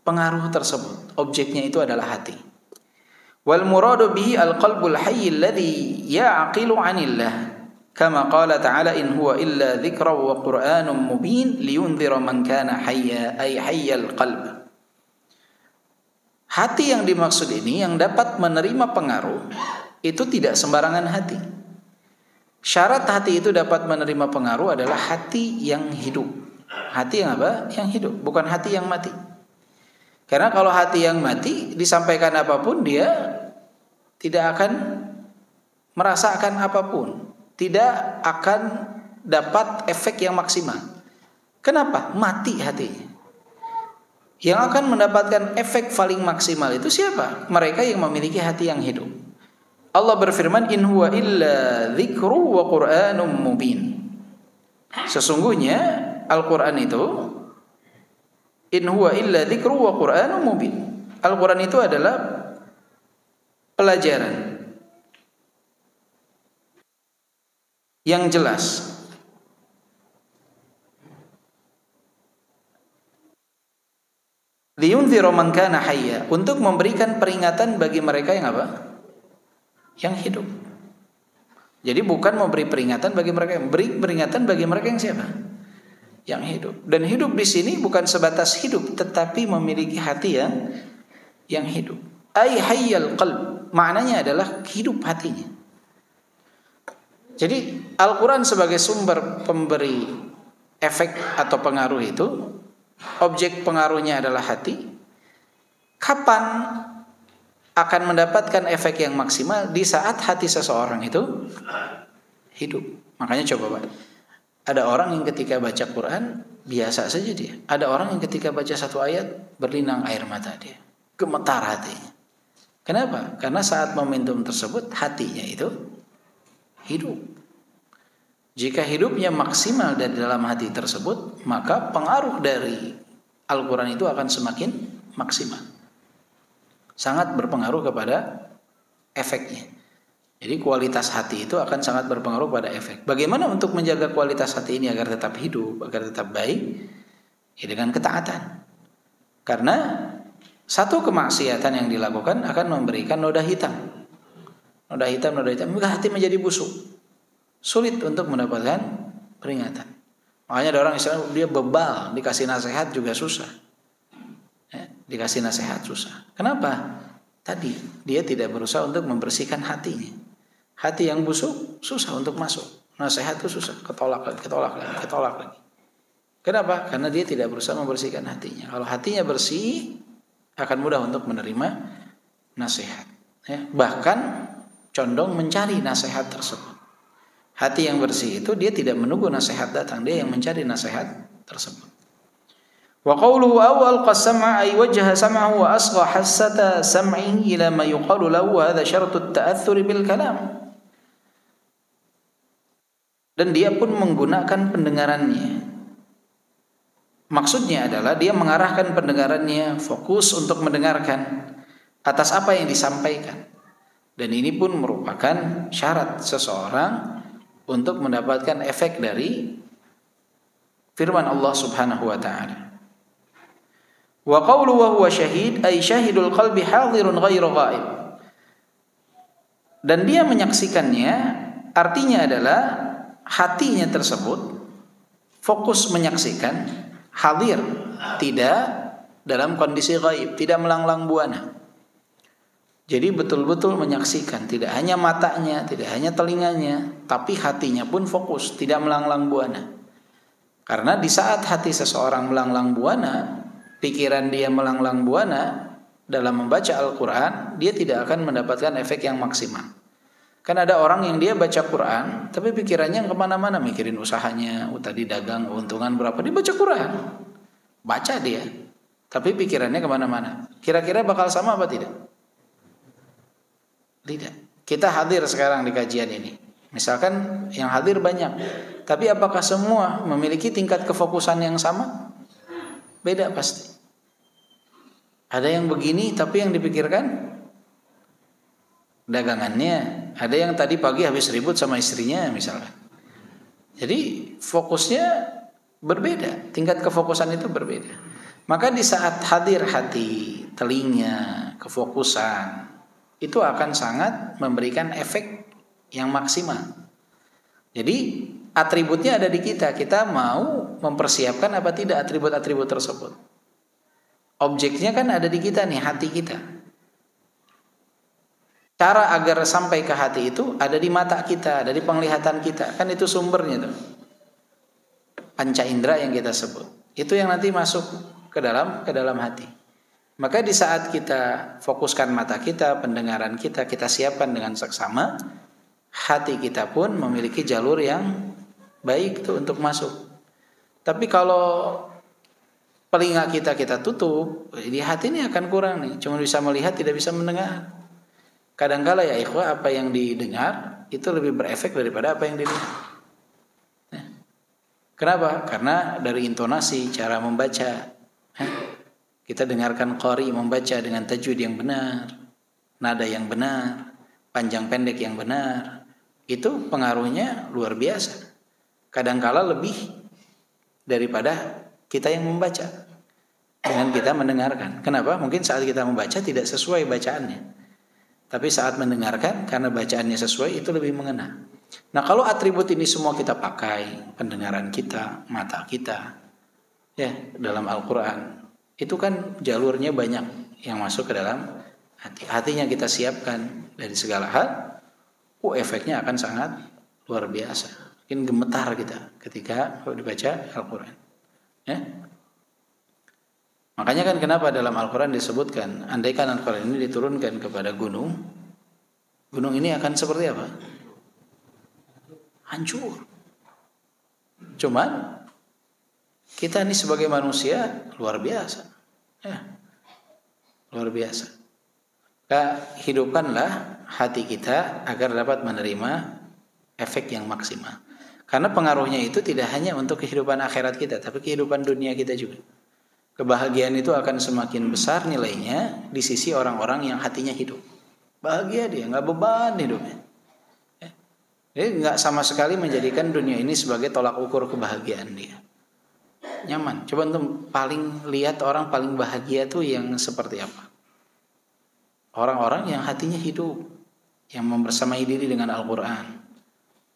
pengaruh tersebut. Objeknya itu adalah hati. Wal muradu bihi al-qalbul hayy alladhi ya'qilu 'anillah, kama qala ta'ala in huwa illa dzikra wa qur'anun mubin liyunzira man kana hayya ay hayyal qalb. Hati yang dimaksud ini yang dapat menerima pengaruh itu tidak sembarangan hati. Syarat hati itu dapat menerima pengaruh adalah hati yang hidup. Hati yang apa? Yang hidup, bukan hati yang mati. Karena kalau hati yang mati, disampaikan apapun dia tidak akan merasakan apapun, tidak akan dapat efek yang maksimal. Kenapa? Mati hatinya. Yang akan mendapatkan efek paling maksimal itu siapa? Mereka yang memiliki hati yang hidup. Allah berfirman, in huwa illa dzikru wa qur'anum mubin. Sesungguhnya Al-Quran itu in huwa illa dzikru wa qur'anum mubin, Al-Quran itu adalah pelajaran yang jelas. Liyunziru man kana hayya, untuk memberikan peringatan bagi mereka yang apa? Yang hidup. Jadi bukan memberi peringatan bagi mereka, beri peringatan bagi mereka yang siapa? Yang hidup. Dan hidup di sini bukan sebatas hidup, tetapi memiliki hati yang hidup. Ai hayyal qalb, maknanya adalah hidup hatinya. Jadi Al-Quran sebagai sumber pemberi efek atau pengaruh itu, objek pengaruhnya adalah hati. Kapan akan mendapatkan efek yang maksimal? Di saat hati seseorang itu hidup. Makanya coba Pak, ada orang yang ketika baca Quran biasa saja dia. Ada orang yang ketika baca satu ayat berlinang air mata dia, gemetar hatinya. Kenapa? Karena saat momentum tersebut hatinya itu hidup. Jika hidupnya maksimal dari dalam hati tersebut, maka pengaruh dari Al-Quran itu akan semakin maksimal. Sangat berpengaruh kepada efeknya. Jadi kualitas hati itu akan sangat berpengaruh pada efek. Bagaimana untuk menjaga kualitas hati ini agar tetap hidup, agar tetap baik? Ya dengan ketaatan. Karena satu kemaksiatan yang dilakukan akan memberikan noda hitam. Noda hitam, maka hati menjadi busuk. Sulit untuk mendapatkan peringatan. Makanya ada orang Islam dia bebal, dikasih nasihat juga susah. Dikasih nasihat susah. Kenapa? Tadi dia tidak berusaha untuk membersihkan hatinya. Hati yang busuk susah untuk masuk. Nasihat itu susah, ketolak lagi. Kenapa? Karena dia tidak berusaha membersihkan hatinya. Kalau hatinya bersih, akan mudah untuk menerima nasihat. Bahkan condong mencari nasihat tersebut. Hati yang bersih itu dia tidak menunggu nasihat datang, dia yang mencari nasihat tersebut. Wa qawluhu awal qasama ay wajha sam'ahu wa asgha hassata sam'ihi ila ma yuqalu lahu hadha syartut ta'athur bil kalam. Dan dia pun menggunakan pendengarannya. Maksudnya adalah dia mengarahkan pendengarannya fokus untuk mendengarkan atas apa yang disampaikan. Dan ini pun merupakan syarat seseorang untuk mendapatkan efek dari firman Allah Subhanahu wa taala. Wa qawlu wa huwa syahid ay syahidul qalbi hadirun ghairu ghaib. Dan dia menyaksikannya artinya adalah hatinya tersebut fokus menyaksikan, hadir, tidak dalam kondisi ghaib, tidak melanglang buana. Jadi betul-betul menyaksikan, tidak hanya matanya, tidak hanya telinganya, tapi hatinya pun fokus, tidak melanglang buana. Karena di saat hati seseorang melanglang buana, pikiran dia melanglang buana dalam membaca Al-Quran, dia tidak akan mendapatkan efek yang maksimal. Kan ada orang yang dia baca Quran, tapi pikirannya kemana-mana, mikirin usahanya, tadi dagang, keuntungan berapa, dia baca Quran. Baca dia, tapi pikirannya kemana-mana. Kira-kira bakal sama apa tidak? Tidak. Kita hadir sekarang di kajian ini. Misalkan yang hadir banyak, tapi apakah semua memiliki tingkat kefokusan yang sama? Beda pasti. Ada yang begini tapi yang dipikirkan dagangannya. Ada yang tadi pagi habis ribut sama istrinya misalkan. Jadi fokusnya berbeda, tingkat kefokusan itu berbeda. Maka di saat hadir hati, telinga, kefokusan, itu akan sangat memberikan efek yang maksimal. Jadi atributnya ada di kita. Kita mau mempersiapkan apa tidak atribut-atribut tersebut. Objeknya kan ada di kita nih, hati kita. Cara agar sampai ke hati itu ada di mata kita, ada di penglihatan kita. Kan itu sumbernya tuh. Panca indera yang kita sebut. Itu yang nanti masuk ke dalam hati. Maka di saat kita fokuskan mata kita, pendengaran kita, kita siapkan dengan seksama, hati kita pun memiliki jalur yang baik tuh untuk masuk. Tapi kalau telinga kita tutup, di hati ini akan kurang nih. Cuma bisa melihat, tidak bisa mendengar. Kadang-kala ya ikhwah, apa yang didengar itu lebih berefek daripada apa yang didengar. Kenapa? Karena dari intonasi, cara membaca. kita dengarkan qari membaca dengan tajwid yang benar, nada yang benar, panjang pendek yang benar, itu pengaruhnya luar biasa. Kadangkala lebih daripada kita yang membaca dengan kita mendengarkan. Kenapa? Mungkin saat kita membaca tidak sesuai bacaannya, tapi saat mendengarkan karena bacaannya sesuai itu lebih mengena. Nah, kalau atribut ini semua kita pakai, pendengaran kita, mata kita, ya dalam Al-Quran, itu kan jalurnya banyak yang masuk ke dalam hati. Hatinya kita siapkan dari segala hal, efeknya akan sangat luar biasa. Mungkin gemetar kita ketika dibaca Al-Quran. Ya. Makanya kan kenapa dalam Al-Quran disebutkan, andaikan Al-Quran ini diturunkan kepada gunung, gunung ini akan seperti apa? Hancur. Cuman kita ini sebagai manusia luar biasa, ya, luar biasa. Hidupkanlah hati kita agar dapat menerima efek yang maksimal. Karena pengaruhnya itu tidak hanya untuk kehidupan akhirat kita, tapi kehidupan dunia kita juga. Kebahagiaan itu akan semakin besar nilainya di sisi orang-orang yang hatinya hidup. Bahagia dia, nggak beban hidupnya. Jadi nggak sama sekali menjadikan dunia ini sebagai tolak ukur kebahagiaan dia. Nyaman. Coba untuk paling lihat orang paling bahagia tuh yang seperti apa? Orang-orang yang hatinya hidup, yang membersamai diri dengan Al-Quran.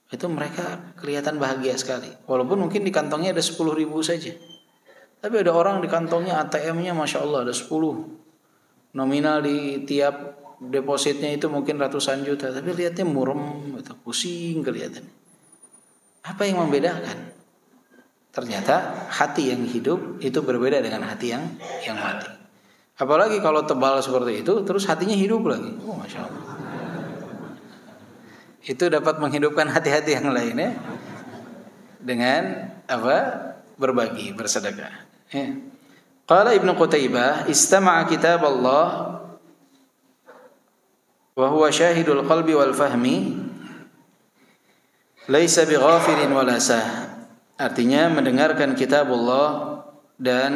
Itu mereka kelihatan bahagia sekali. Walaupun mungkin di kantongnya ada 10.000 saja. Tapi ada orang di kantongnya ATM-nya Masya Allah ada 10. Nominal di tiap depositnya itu mungkin ratusan juta. Tapi lihatnya murem, pusing kelihatan. Apa yang membedakan? Ternyata hati yang hidup itu berbeda dengan hati yang mati. Apalagi kalau tebal seperti itu, terus hatinya hidup lagi. Oh, Masya Allah. Itu dapat menghidupkan hati-hati yang lainnya dengan apa? Berbagi, bersedekah. Ya. Qala Ibnu Qutaibah, istama'a kitab Allah wa huwa syahidul qalbi wal fahmi laisa bighafilin wala sah. Artinya mendengarkan kitabullah dan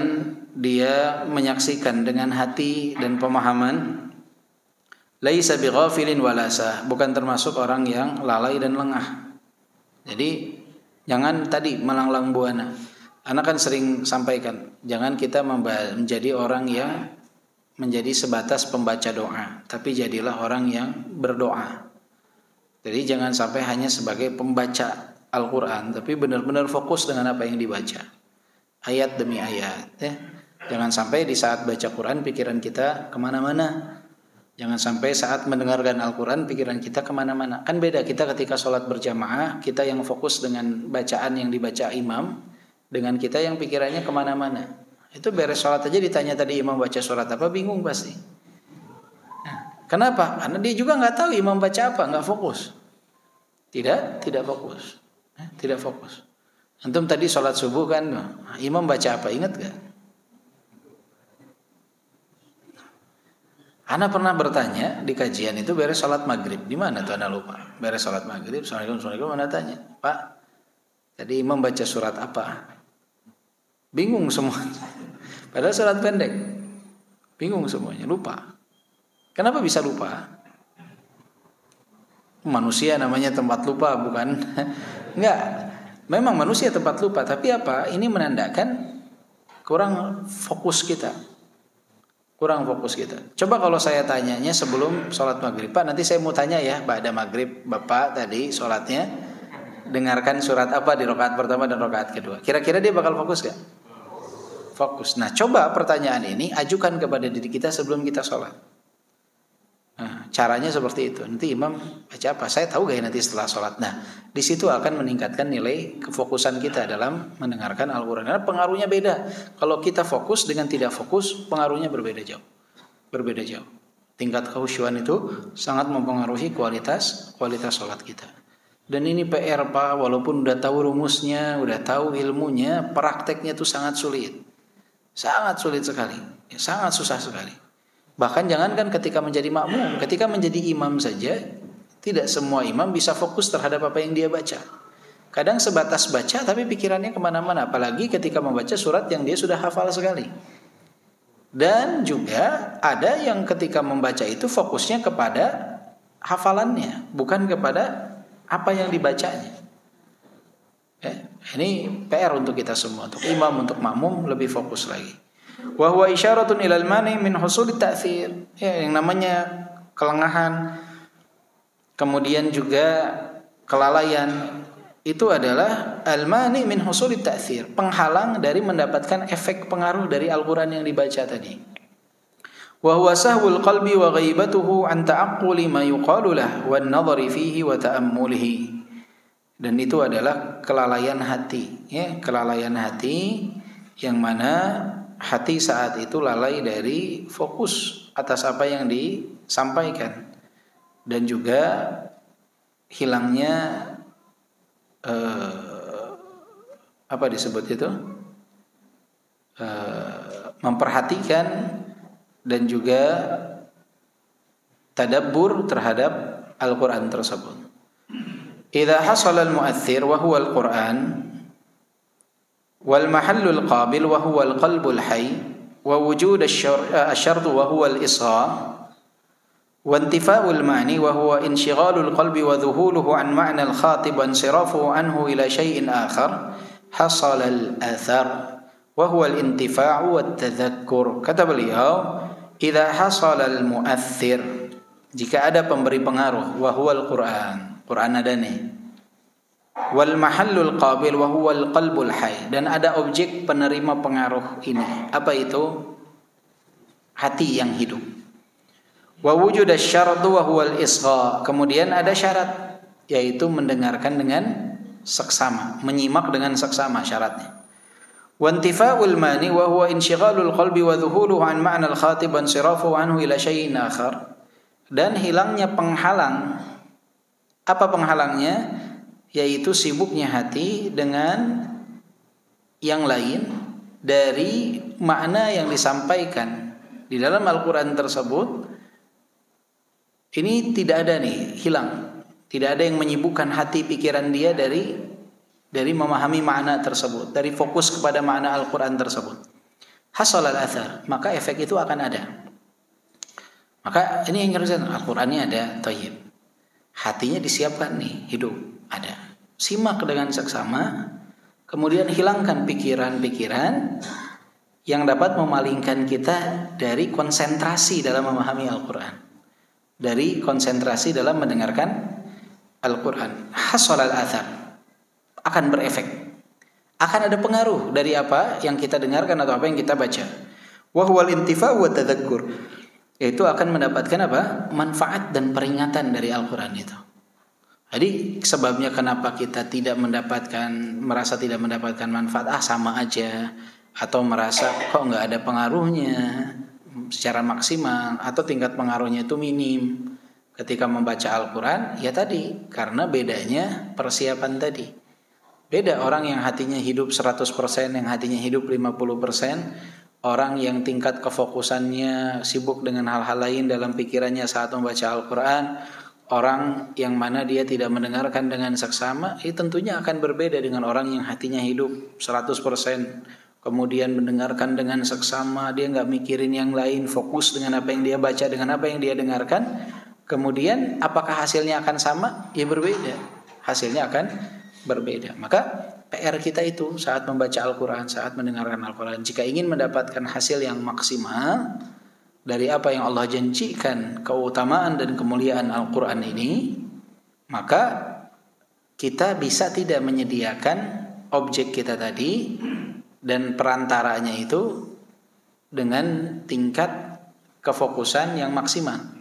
dia menyaksikan dengan hati dan pemahaman. Laisa bighafilin wala sah, bukan termasuk orang yang lalai dan lengah. Jadi jangan tadi melanglang buana. Anak kan sering sampaikan, jangan kita menjadi orang yang menjadi sebatas pembaca doa, tapi jadilah orang yang berdoa. Jadi jangan sampai hanya sebagai pembaca Al-Quran, tapi benar-benar fokus dengan apa yang dibaca, ayat demi ayat. Ya. Jangan sampai di saat baca Quran pikiran kita kemana-mana. Jangan sampai saat mendengarkan Al-Quran pikiran kita kemana-mana. Kan beda kita ketika sholat berjamaah, kita yang fokus dengan bacaan yang dibaca imam, dengan kita yang pikirannya kemana-mana. Itu beres sholat aja ditanya tadi imam baca surat apa, bingung pasti. Nah, kenapa? Karena dia juga nggak tahu imam baca apa, nggak fokus. Tidak fokus. Tidak fokus. Antum tadi sholat subuh kan, imam baca apa? Ingat gak? Ana pernah bertanya di kajian itu beres sholat maghrib. Di mana tuh Ana lupa. Beres sholat maghrib, Assalamualaikum, Ana tanya, Pak, tadi imam baca surat apa? Bingung semuanya. Padahal sholat pendek. Bingung semuanya, lupa. Kenapa bisa lupa? Manusia namanya tempat lupa, bukan? Enggak. Memang manusia tempat lupa, tapi apa? Ini menandakan kurang fokus kita. Kurang fokus kita. Coba kalau saya tanyanya sebelum sholat maghrib, Pak, nanti saya mau tanya ya, ba'da maghrib, Bapak tadi sholatnya dengarkan surat apa di rakaat pertama dan rakaat kedua. Kira-kira dia bakal fokus gak? Fokus. Nah, coba pertanyaan ini ajukan kepada diri kita sebelum kita sholat. Nah, caranya seperti itu. Nanti imam baca apa? Saya tahu gak ya nanti setelah sholat. Nah, di situ akan meningkatkan nilai kefokusan kita dalam mendengarkan Al-Quran. Karena pengaruhnya beda. Kalau kita fokus dengan tidak fokus, pengaruhnya berbeda jauh. Berbeda jauh. Tingkat kekhusyuan itu sangat mempengaruhi kualitas sholat kita. Dan ini PR Pak, walaupun udah tahu rumusnya, udah tahu ilmunya, prakteknya itu sangat sulit. Sangat sulit sekali. Ya, sangat susah sekali. Bahkan jangankan ketika menjadi makmum, ketika menjadi imam saja, tidak semua imam bisa fokus terhadap apa yang dia baca. Kadang sebatas baca tapi pikirannya kemana-mana. Apalagi ketika membaca surat yang dia sudah hafal sekali. Dan juga ada yang ketika membaca itu fokusnya kepada hafalannya, bukan kepada apa yang dibacanya. Ini PR untuk kita semua, untuk imam, untuk makmum lebih fokus lagi. Wa huwa isyaratun ilal mani min husulit ta'thir. Yang namanya kelengahan, kemudian juga kelalaian, itu adalah al-mani min husulit ta'thir, penghalang dari mendapatkan efek pengaruh dari Al-Qur'an yang dibaca tadi. Wa huwa sahwul qalbi wa ghaibatuhu an ta'aqquli ma yuqalu lahu wan nadhari fihi wa ta'ammulihi. Dan itu adalah kelalaian hati, kelalaian hati yang mana hati saat itu lalai dari fokus atas apa yang disampaikan, dan juga hilangnya apa disebut itu, memperhatikan dan juga tadabbur terhadap Al-Quran tersebut. Idza hasala al-mu'athir wa huwa al-Quran wal mahallul qabil wa huwa al-qalbul hayy wa wujud asy-syart wa huwa al-isra wa intifa'ul ma'ni wa huwa inshighalul qalbi wa dhuhuluhu an ma'na al-khatib wa insirafuhu anhu ila syai'in akhar hasala al-athar wa huwa al-intifa'u wat tadhakkur. Kata beliau, idza hasala al-mu'athir, jika ada pemberi pengaruh, wa huwa al-Quran, Quran ada nih, wal mahallul qabil wa huwa al-qalbul hayy, dan ada objek penerima pengaruh ini. Apa itu? Hati yang hidup. Wa wujud asy-syartu wa huwa al-isgha, kemudian ada syarat, yaitu mendengarkan dengan seksama, menyimak dengan seksama syaratnya. Wa intifa'ul mani wa huwa inshighalul qalbi wa dhuhuluhu an ma'na al-khatib wa insirafuhu anhu ila syai'in akhar, dan hilangnya penghalang. Apa penghalangnya? Yaitu sibuknya hati dengan yang lain dari makna yang disampaikan di dalam Al-Quran tersebut. Ini tidak ada nih, hilang. Tidak ada yang menyibukkan hati pikiran dia dari memahami makna tersebut, dari fokus kepada makna Al-Quran tersebut. Hasal al-athar, maka efek itu akan ada. Maka ini yang harus Al-Qurannya ada, thayyib. Hatinya disiapkan nih, hidup, ada. Simak dengan seksama, kemudian hilangkan pikiran-pikiran yang dapat memalingkan kita dari konsentrasi dalam memahami Al-Quran, dari konsentrasi dalam mendengarkan Al-Quran. Hasal al-athar, akan berefek, akan ada pengaruh dari apa yang kita dengarkan atau apa yang kita baca. Wa huwal intifa'u wa tadhakkur, yaitu akan mendapatkan apa? Manfaat dan peringatan dari Al-Quran itu. Jadi sebabnya kenapa kita merasa tidak mendapatkan manfaat, sama aja, atau merasa kok nggak ada pengaruhnya secara maksimal, atau tingkat pengaruhnya itu minim ketika membaca Al-Quran, ya tadi karena bedanya persiapan tadi. Beda orang yang hatinya hidup 100%, yang hatinya hidup 50%, orang yang tingkat kefokusannya sibuk dengan hal-hal lain dalam pikirannya saat membaca Al-Quran, orang yang mana dia tidak mendengarkan dengan seksama, itu tentunya akan berbeda dengan orang yang hatinya hidup 100%, kemudian mendengarkan dengan seksama, dia nggak mikirin yang lain, fokus dengan apa yang dia baca, dengan apa yang dia dengarkan. Kemudian apakah hasilnya akan sama? Ya berbeda, hasilnya akan berbeda. Maka PR kita itu saat membaca Al-Quran, saat mendengarkan Al-Quran, jika ingin mendapatkan hasil yang maksimal dari apa yang Allah janjikan, keutamaan dan kemuliaan Al-Quran ini, maka kita bisa tidak menyediakan objek kita tadi dan perantaranya itu dengan tingkat kefokusan yang maksimal.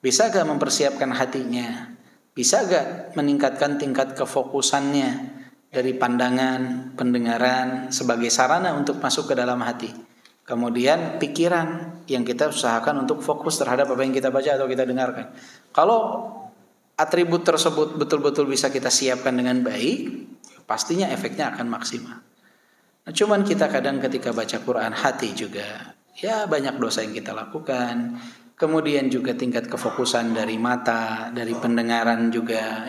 Bisa gak mempersiapkan hatinya? Bisa gak meningkatkan tingkat kefokusannya dari pandangan, pendengaran sebagai sarana untuk masuk ke dalam hati? Kemudian pikiran yang kita usahakan untuk fokus terhadap apa yang kita baca atau kita dengarkan. Kalau atribut tersebut betul-betul bisa kita siapkan dengan baik, pastinya efeknya akan maksimal. Nah, cuman kita kadang ketika baca Quran, hati juga, ya banyak dosa yang kita lakukan. Kemudian juga tingkat kefokusan dari mata, dari pendengaran juga.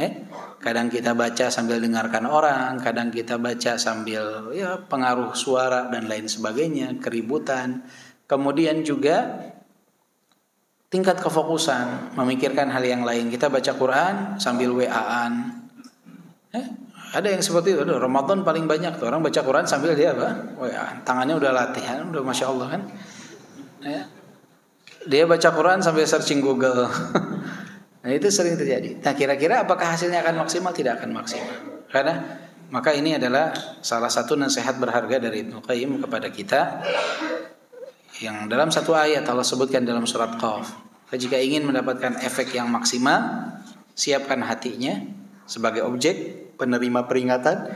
Kadang kita baca sambil dengarkan orang, kadang kita baca sambil pengaruh suara dan lain sebagainya, keributan. Kemudian juga tingkat kefokusan, memikirkan hal yang lain. Kita baca Quran sambil WA-an. Ada yang seperti itu. Ramadan paling banyak tuh orang baca Quran sambil dia apa? WA-an. Tangannya udah latihan, udah Masya Allah kan. Dia baca Quran sambil searching Google. Nah itu sering terjadi. Nah kira-kira apakah hasilnya akan maksimal? Tidak akan maksimal. Karena maka ini adalah salah satu nasihat berharga dari Ibnu Qayyim kepada kita, yang dalam satu ayat Allah sebutkan dalam surat Qaf. Jika ingin mendapatkan efek yang maksimal, siapkan hatinya sebagai objek penerima peringatan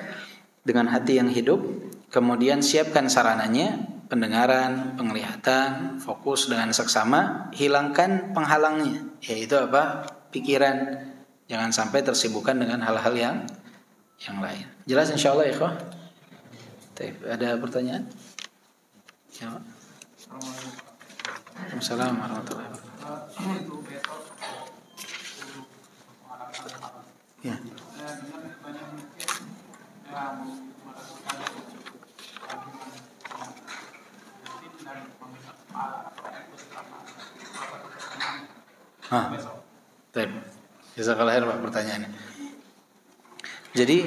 dengan hati yang hidup. Kemudian siapkan sarananya, pendengaran, penglihatan, fokus dengan seksama, hilangkan penghalangnya, yaitu apa? Pikiran. Jangan sampai tersibukkan dengan hal-hal yang lain. Jelas insyaallah ya, ikhwah? Ada pertanyaan? Ya. Assalamualaikum warahmatullahi wabarakatuh. Ya. Baik. Jazakallahu khair Pak pertanyaannya. Jadi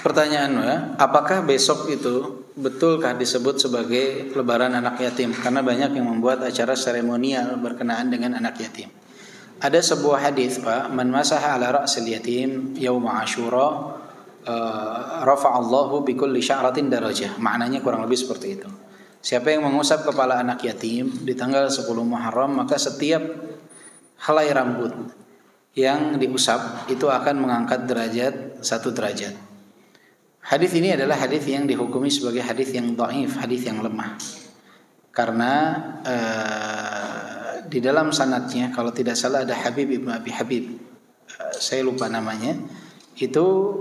pertanyaannya, apakah besok itu betulkah disebut sebagai lebaran anak yatim? Karena banyak yang membuat acara seremonial berkenaan dengan anak yatim. Ada sebuah hadis, Pak, man masaha ala ra'sil yatim yauma Asyura rafa'allahu bi kulli sya'ratin darajah. Maknanya kurang lebih seperti itu. Siapa yang mengusap kepala anak yatim di tanggal 10 Muharram, maka setiap helai rambut yang diusap itu akan mengangkat derajat 1 derajat. Hadis ini adalah hadis yang dihukumi sebagai hadis yang dhaif, hadis yang lemah. Karena di dalam sanadnya kalau tidak salah ada Habib ibn Abi Habib, saya lupa namanya, itu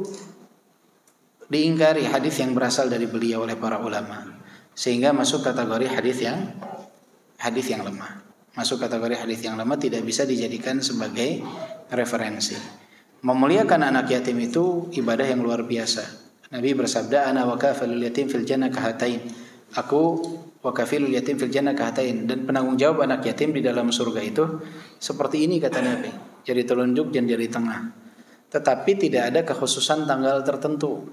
diingkari hadis yang berasal dari beliau oleh para ulama, sehingga masuk kategori hadis yang lemah. Masuk kategori hadis yang lemah, tidak bisa dijadikan sebagai referensi. Memuliakan anak yatim itu ibadah yang luar biasa. Nabi bersabda, ana wa kafilul yatim fil jannah kahatain. Aku wa kafilul yatim fil jannah kahatain, dan penanggung jawab anak yatim di dalam surga itu seperti ini, kata Nabi, jari telunjuk dan jari tengah. Tetapi tidak ada kekhususan tanggal tertentu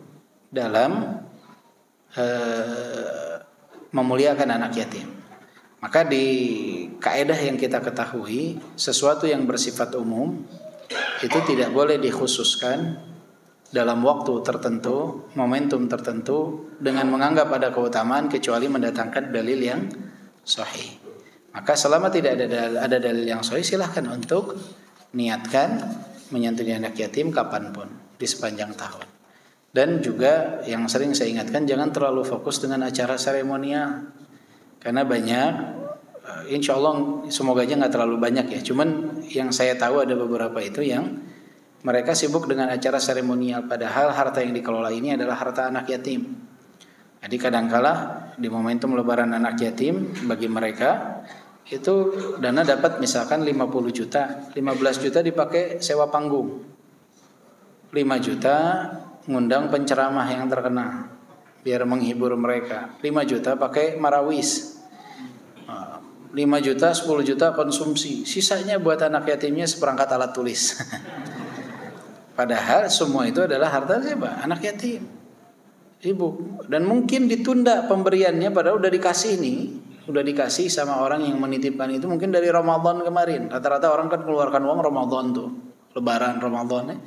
dalam memuliakan anak yatim. Maka di kaidah yang kita ketahui, sesuatu yang bersifat umum itu tidak boleh dikhususkan dalam waktu tertentu, momentum tertentu, dengan menganggap ada keutamaan kecuali mendatangkan dalil yang sahih. Maka selama tidak ada dalil yang sahih, silahkan untuk niatkan menyantuni anak yatim kapanpun di sepanjang tahun. Dan juga yang sering saya ingatkan, jangan terlalu fokus dengan acara seremonial, karena banyak, insya Allah semoga aja nggak terlalu banyak ya. Cuman yang saya tahu ada beberapa itu yang mereka sibuk dengan acara seremonial, padahal harta yang dikelola ini adalah harta anak yatim. Jadi kadangkala di momentum lebaran anak yatim, bagi mereka itu dana dapat misalkan 50 juta, 15 juta dipakai sewa panggung, 5 juta ngundang penceramah yang terkenal biar menghibur mereka, 5 juta pakai marawis, 5 juta, 10 juta konsumsi, sisanya buat anak yatimnya seperangkat alat tulis. Padahal semua itu adalah harta siapa? Anak yatim, ibu. Dan mungkin ditunda pemberiannya, padahal udah dikasih nih, udah dikasih sama orang yang menitipkan itu mungkin dari Ramadan kemarin. Rata-rata orang kan keluarkan uang Ramadan tuh, lebaran Ramadan ya.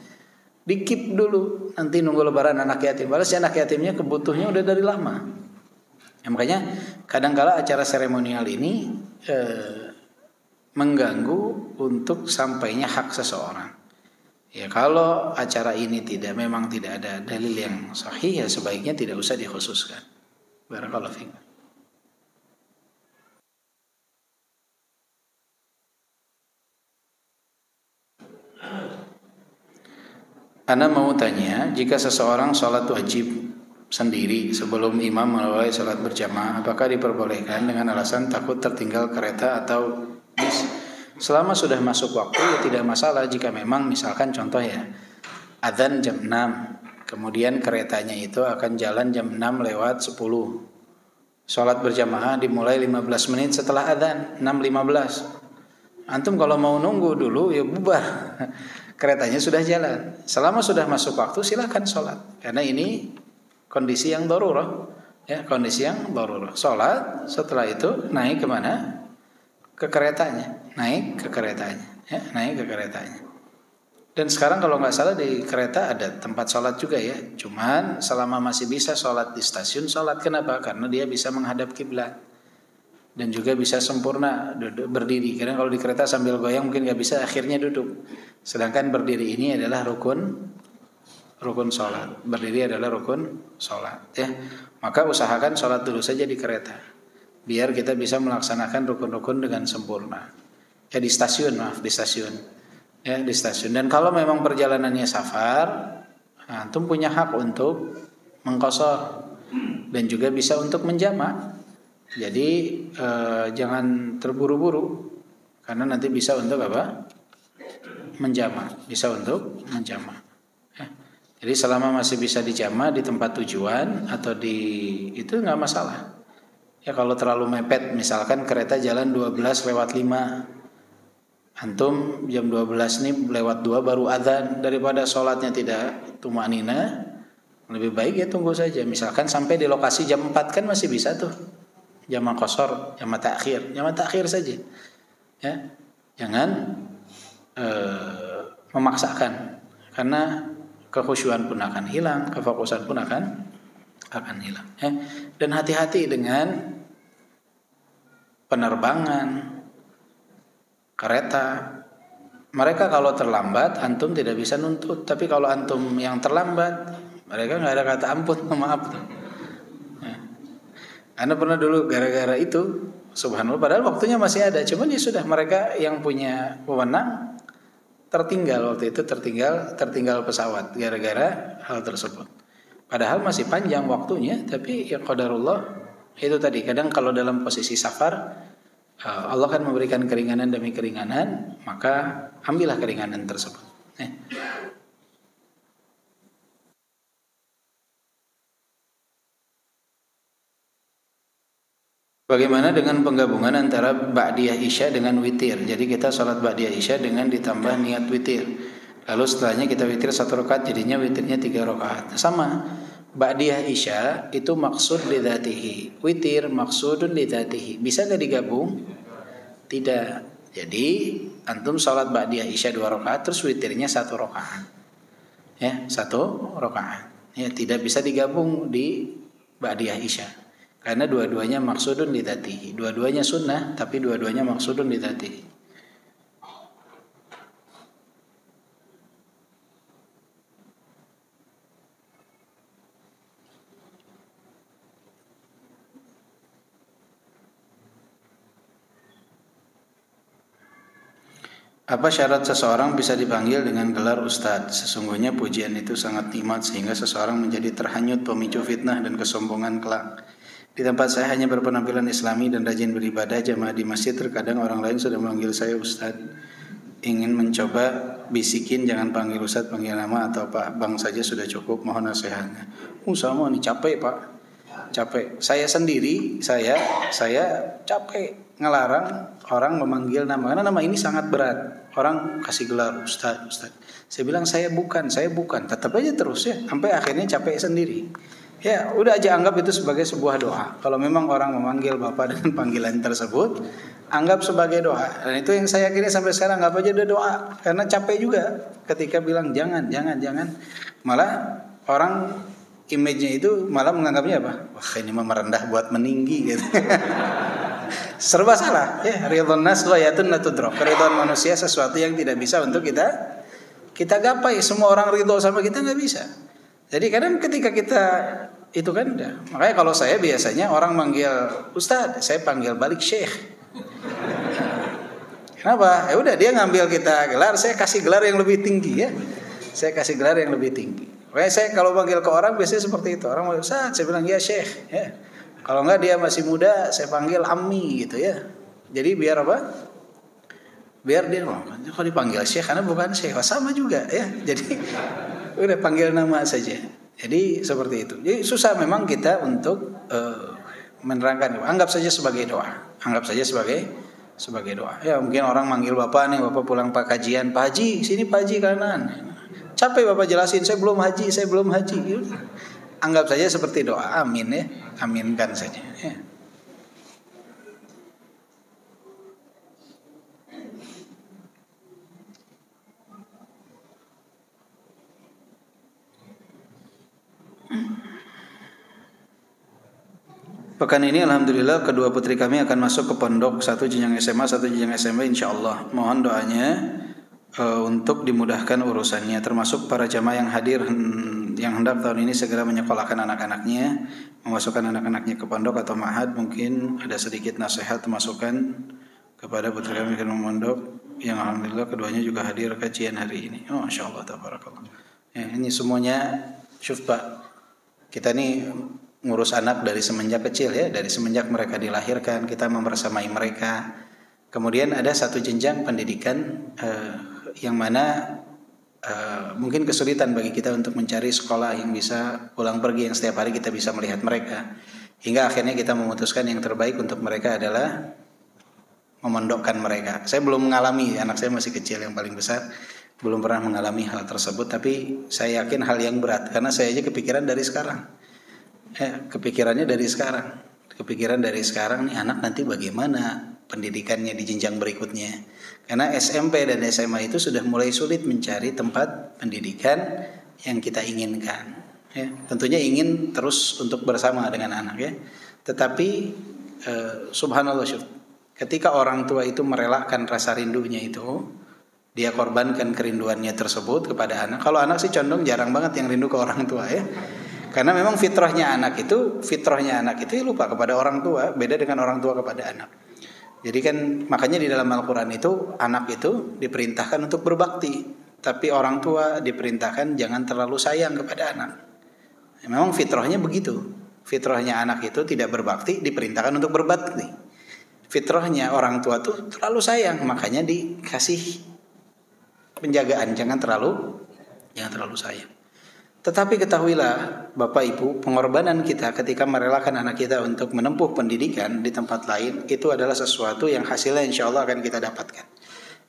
Dikip dulu, nanti nunggu lebaran anak yatim. Padahal si anak yatimnya kebutuhnya udah dari lama. Ya, makanya kadang-kala acara seremonial ini mengganggu untuk sampainya hak seseorang. Ya kalau acara ini memang tidak ada dalil yang sahih, ya sebaiknya tidak usah dikhususkan. Barakallahu fiik. Ana mau tanya, jika seseorang sholat wajib sendiri sebelum imam mulai sholat berjamaah, apakah diperbolehkan dengan alasan takut tertinggal kereta atau bis? Selama sudah masuk waktu ya tidak masalah. Jika memang misalkan contoh ya, adzan jam 6, kemudian keretanya itu akan jalan jam 6 lewat 10, Sholat berjamaah dimulai 15 menit setelah adzan, 6.15. Antum kalau mau nunggu dulu ya bubar. Keretanya sudah jalan. Selama sudah masuk waktu silakan sholat. Karena ini kondisi yang darurah. Ya, kondisi yang darurah. Sholat, setelah itu naik kemana? Ke keretanya. Naik ke keretanya. Ya, naik ke keretanya. Dan sekarang kalau nggak salah di kereta ada tempat sholat juga ya. Cuman selama masih bisa sholat di stasiun, sholat. Kenapa? Karena dia bisa menghadap kiblat. Dan juga bisa sempurna berdiri. Karena kalau di kereta sambil goyang mungkin nggak bisa, akhirnya duduk. Sedangkan berdiri ini adalah rukun sholat. Berdiri adalah rukun sholat. Ya, maka usahakan sholat dulu saja di kereta, biar kita bisa melaksanakan rukun-rukun dengan sempurna. Ya di stasiun, di stasiun. Ya di stasiun. Dan kalau memang perjalanannya safar, antum punya hak untuk mengqashar dan juga bisa untuk menjamak. Jadi jangan terburu-buru, karena nanti bisa untuk apa? Menjamak, bisa untuk menjamak. Ya. Jadi selama masih bisa dijamak di tempat tujuan atau di itu nggak masalah. Ya kalau terlalu mepet, misalkan kereta jalan 12:05, antum jam 12 nih lewat 2 baru adzan, daripada sholatnya tidak tumanina, lebih baik ya tunggu saja. Misalkan sampai di lokasi jam 4 kan masih bisa tuh. Jamak qashar, jamak takhir saja. Ya. Jangan memaksakan, karena kekhusyuan pun akan hilang, kefokusan pun akan hilang. Ya. Dan hati-hati dengan penerbangan kereta. Mereka kalau terlambat antum tidak bisa nuntut, tapi kalau antum yang terlambat, mereka nggak ada kata ampun, maaf tuh. Ya. Anda pernah dulu gara-gara itu, subhanallah, padahal waktunya masih ada, cuman ya sudah, mereka yang punya wewenang tertinggal waktu itu, tertinggal pesawat gara-gara hal tersebut. Padahal masih panjang waktunya, tapi ya qadarullah itu tadi. Kadang kalau dalam posisi safar, Allah kan memberikan keringanan demi keringanan, maka ambillah keringanan tersebut. Bagaimana dengan penggabungan antara ba'diyah isya dengan witir? Jadi kita sholat ba'diyah isya dengan ditambah niat witir. Lalu setelahnya kita witir 1 rakaat, jadinya witirnya 3 rakaat. Sama. Ba'diyah isya itu maksud lidzatihi, witir maksudun lidzatihi. Bisa enggak digabung? Tidak. Jadi antum sholat ba'diyah isya 2 rakaat, terus witirnya 1 rakaat. Ya, 1 rakaat. Ya, tidak bisa digabung di ba'diyah isya. Karena dua-duanya maksudun lidzatihi. Dua-duanya sunnah, tapi dua-duanya maksudun lidzatihi. Apa syarat seseorang bisa dipanggil dengan gelar ustadz? Sesungguhnya pujian itu sangat nikmat sehingga seseorang menjadi terhanyut, pemicu fitnah dan kesombongan kelak. Di tempat saya hanya berpenampilan islami dan rajin beribadah jamaah di masjid. Terkadang orang lain sudah memanggil saya ustadz. Ingin mencoba bisikin, jangan panggil ustadz, panggil nama atau Pak Bang saja sudah cukup. Mohon nasihatnya. Sama nih, capek Pak. Capek. Saya sendiri, saya capek ngelarang orang memanggil nama, karena nama ini sangat berat. Orang kasih gelar ustadz. Saya bilang saya bukan. Tetap aja terus ya, sampai akhirnya capek sendiri. Ya, udah aja anggap itu sebagai sebuah doa. Kalau memang orang memanggil Bapak dengan panggilan tersebut, anggap sebagai doa. Dan itu yang saya yakini sampai sekarang, anggap aja udah doa. Karena capek juga ketika bilang jangan. Malah orang image-nya itu malah menganggapnya apa? Wah, ini mah merendah buat meninggi gitu. Serba salah. Ya, ridhon nas ghayatun la tudrak. Keridhaan manusia sesuatu yang tidak bisa untuk kita gapai. Semua orang ridho sama kita enggak bisa. Jadi kadang ketika kita itu kan udah. Makanya kalau saya biasanya orang manggil ustadz, saya panggil balik syekh. Kenapa? Ya udah, dia ngambil kita gelar, saya kasih gelar yang lebih tinggi ya. Saya kasih gelar yang lebih tinggi. Makanya saya kalau panggil ke orang biasanya seperti itu. Orang manggil ustadz, saya bilang ya syekh ya. Kalau enggak dia masih muda, saya panggil ammi gitu ya. Jadi biar apa? Biar dia kalau dipanggil syekh karena bukan syekh, sama juga ya. Jadi udah panggil nama saja. Jadi seperti itu. Jadi susah memang kita untuk menerangkan, anggap saja sebagai doa. Anggap saja sebagai doa. Ya mungkin orang manggil bapak nih, bapak pulang pak kajian, Pak Haji, sini Pak Haji kanan. Capek bapak jelasin, saya belum haji. Anggap saja seperti doa, amin ya, aminkan saja. Ya. Pekan ini alhamdulillah kedua putri kami akan masuk ke pondok, satu jenjang SMA, satu jenjang SMP insyaallah. Mohon doanya untuk dimudahkan urusannya, termasuk para jamaah yang hadir yang hendak tahun ini segera menyekolahkan anak-anaknya, memasukkan anak-anaknya ke pondok atau ma'had. Mungkin ada sedikit nasihat masukan kepada putri kami yang memondok yang alhamdulillah keduanya juga hadir kajian hari ini. Oh insyaallah tabarakallah. Ya, ini semuanya syuf Pak. Kita nih ngurus anak dari semenjak kecil ya, dari semenjak mereka dilahirkan kita membersamai mereka. Kemudian ada satu jenjang pendidikan yang mana mungkin kesulitan bagi kita untuk mencari sekolah yang bisa pulang pergi, yang setiap hari kita bisa melihat mereka. Hingga akhirnya kita memutuskan yang terbaik untuk mereka adalah memondokkan mereka. Saya belum mengalami, anak saya masih kecil yang paling besar, belum pernah mengalami hal tersebut. Tapi saya yakin hal yang berat, karena saya aja kepikiran dari sekarang. Kepikiran dari sekarang nih, anak nanti bagaimana pendidikannya di jenjang berikutnya. Karena SMP dan SMA itu sudah mulai sulit mencari tempat pendidikan yang kita inginkan. Ya, tentunya ingin terus untuk bersama dengan anak ya. Tetapi subhanallah, ketika orang tua itu merelakan rasa rindunya itu, dia korbankan kerinduannya tersebut kepada anak. Kalau anak sih condong jarang banget yang rindu ke orang tua ya. Karena memang fitrahnya anak itu lupa kepada orang tua, beda dengan orang tua kepada anak. Jadi kan makanya di dalam Al-Qur'an itu anak itu diperintahkan untuk berbakti, tapi orang tua diperintahkan jangan terlalu sayang kepada anak. Memang fitrahnya begitu. Fitrahnya anak itu tidak berbakti, diperintahkan untuk berbakti. Fitrahnya orang tua tuh terlalu sayang, makanya dikasih penjagaan, jangan terlalu sayang. Tetapi ketahuilah Bapak Ibu, pengorbanan kita ketika merelakan anak kita untuk menempuh pendidikan di tempat lain, itu adalah sesuatu yang hasilnya insya Allah akan kita dapatkan.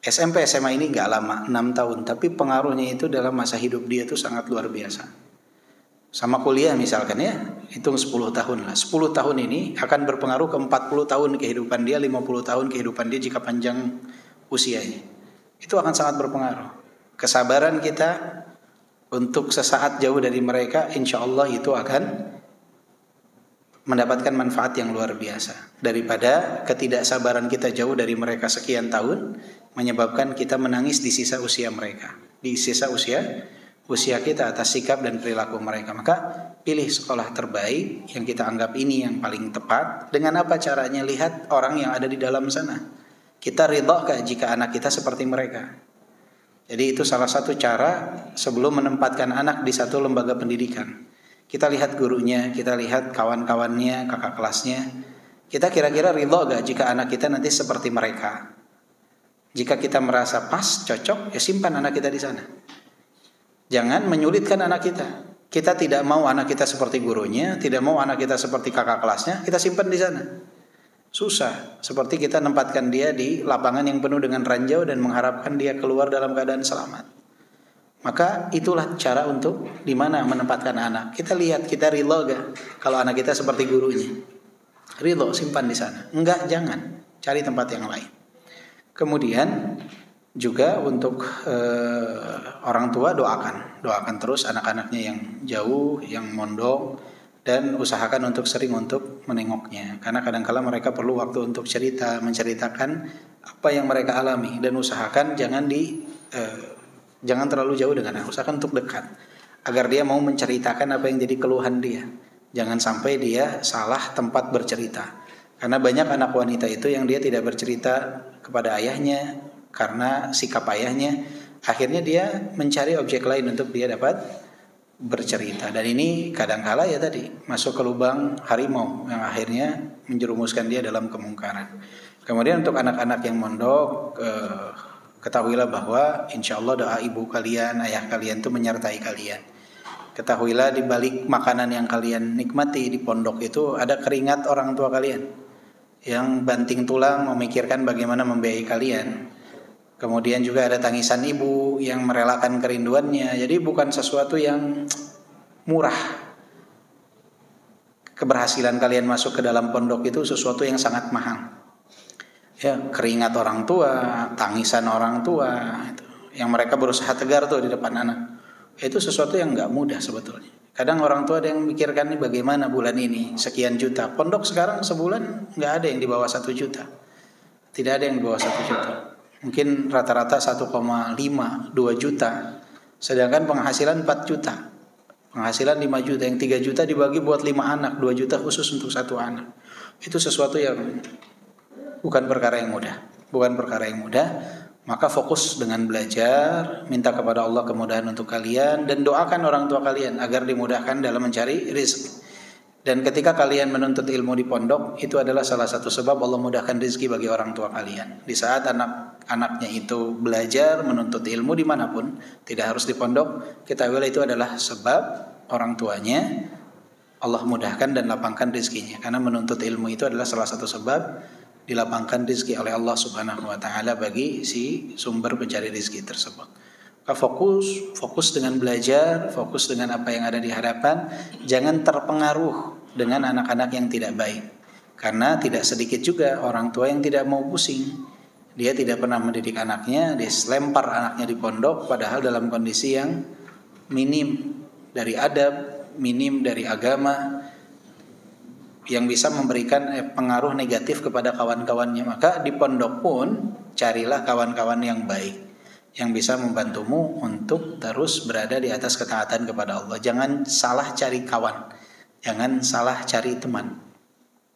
SMP SMA ini gak lama, 6 tahun, tapi pengaruhnya itu dalam masa hidup dia itu sangat luar biasa. Sama kuliah misalkan ya, hitung 10 tahun lah. 10 tahun ini akan berpengaruh ke 40 tahun kehidupan dia, 50 tahun kehidupan dia jika panjang usianya. Itu akan sangat berpengaruh. Kesabaran kita untuk sesaat jauh dari mereka, insya Allah itu akan mendapatkan manfaat yang luar biasa. Daripada ketidaksabaran kita jauh dari mereka sekian tahun, menyebabkan kita menangis di sisa usia mereka, di sisa usia kita atas sikap dan perilaku mereka. Maka pilih sekolah terbaik yang kita anggap ini yang paling tepat. Dengan apa caranya? Lihat orang yang ada di dalam sana. Kita ridhakah jika anak kita seperti mereka? Jadi itu salah satu cara sebelum menempatkan anak di satu lembaga pendidikan. Kita lihat gurunya, kita lihat kawan-kawannya, kakak kelasnya. Kita kira-kira ridho gak jika anak kita nanti seperti mereka? Jika kita merasa pas, cocok, ya simpan anak kita di sana. Jangan menyulitkan anak kita. Kita tidak mau anak kita seperti gurunya, tidak mau anak kita seperti kakak kelasnya, kita simpan di sana. Susah, seperti kita menempatkan dia di lapangan yang penuh dengan ranjau dan mengharapkan dia keluar dalam keadaan selamat. Maka itulah cara untuk di mana menempatkan anak. Kita lihat, kita ridho gak kalau anak kita seperti gurunya? Ridho, simpan di sana. Enggak, jangan, cari tempat yang lain. Kemudian juga untuk orang tua, doakan terus anak-anaknya yang jauh, yang mondok, dan usahakan untuk sering untuk menengoknya, karena kadang-kala mereka perlu waktu untuk menceritakan apa yang mereka alami, dan usahakan jangan terlalu jauh dengan anak, usahakan untuk dekat agar dia mau menceritakan apa yang jadi keluhan dia. Jangan sampai dia salah tempat bercerita, karena banyak anak wanita itu yang dia tidak bercerita kepada ayahnya karena sikap ayahnya, akhirnya dia mencari objek lain untuk dia dapat bercerita, dan ini kadangkala ya tadi masuk ke lubang harimau yang akhirnya menjerumuskan dia dalam kemungkaran. Kemudian untuk anak-anak yang mondok, ketahuilah bahwa insya Allah doa ibu kalian, ayah kalian itu menyertai kalian. Ketahuilah di balik makanan yang kalian nikmati di pondok itu ada keringat orang tua kalian yang banting tulang memikirkan bagaimana membiayai kalian. Kemudian juga ada tangisan ibu yang merelakan kerinduannya. Jadi bukan sesuatu yang murah. Keberhasilan kalian masuk ke dalam pondok itu sesuatu yang sangat mahal. Ya, keringat orang tua, tangisan orang tua, itu yang mereka berusaha tegar tuh di depan anak. Itu sesuatu yang nggak mudah sebetulnya. Kadang orang tua ada yang memikirkan nih bagaimana bulan ini sekian juta. Pondok sekarang sebulan nggak ada yang di bawah 1 juta. Tidak ada yang di bawah 1 juta. Mungkin rata-rata 1,5, 2 juta. Sedangkan penghasilan 4 juta. Penghasilan 5 juta, yang 3 juta dibagi buat 5 anak, 2 juta khusus untuk 1 anak. Itu sesuatu yang bukan perkara yang mudah. Bukan perkara yang mudah. Maka fokus dengan belajar, minta kepada Allah kemudahan untuk kalian, dan doakan orang tua kalian agar dimudahkan dalam mencari rezeki. Dan ketika kalian menuntut ilmu di pondok, itu adalah salah satu sebab Allah mudahkan rezeki bagi orang tua kalian. Di saat anak-anaknya itu belajar menuntut ilmu dimanapun, tidak harus di pondok, ketahuilah itu adalah sebab orang tuanya Allah mudahkan dan lapangkan rezekinya. Karena menuntut ilmu itu adalah salah satu sebab dilapangkan rezeki oleh Allah Subhanahu wa taala bagi si sumber pencari rezeki tersebut. Maka fokus dengan belajar, fokus dengan apa yang ada di hadapan, jangan terpengaruh dengan anak-anak yang tidak baik. Karena tidak sedikit juga orang tua yang tidak mau pusing. Dia tidak pernah mendidik anaknya, dia lempar anaknya di pondok padahal dalam kondisi yang minim dari adab, minim dari agama, yang bisa memberikan pengaruh negatif kepada kawan-kawannya. Maka di pondok pun carilah kawan-kawan yang baik, yang bisa membantumu untuk terus berada di atas ketaatan kepada Allah. Jangan salah cari kawan, jangan salah cari teman.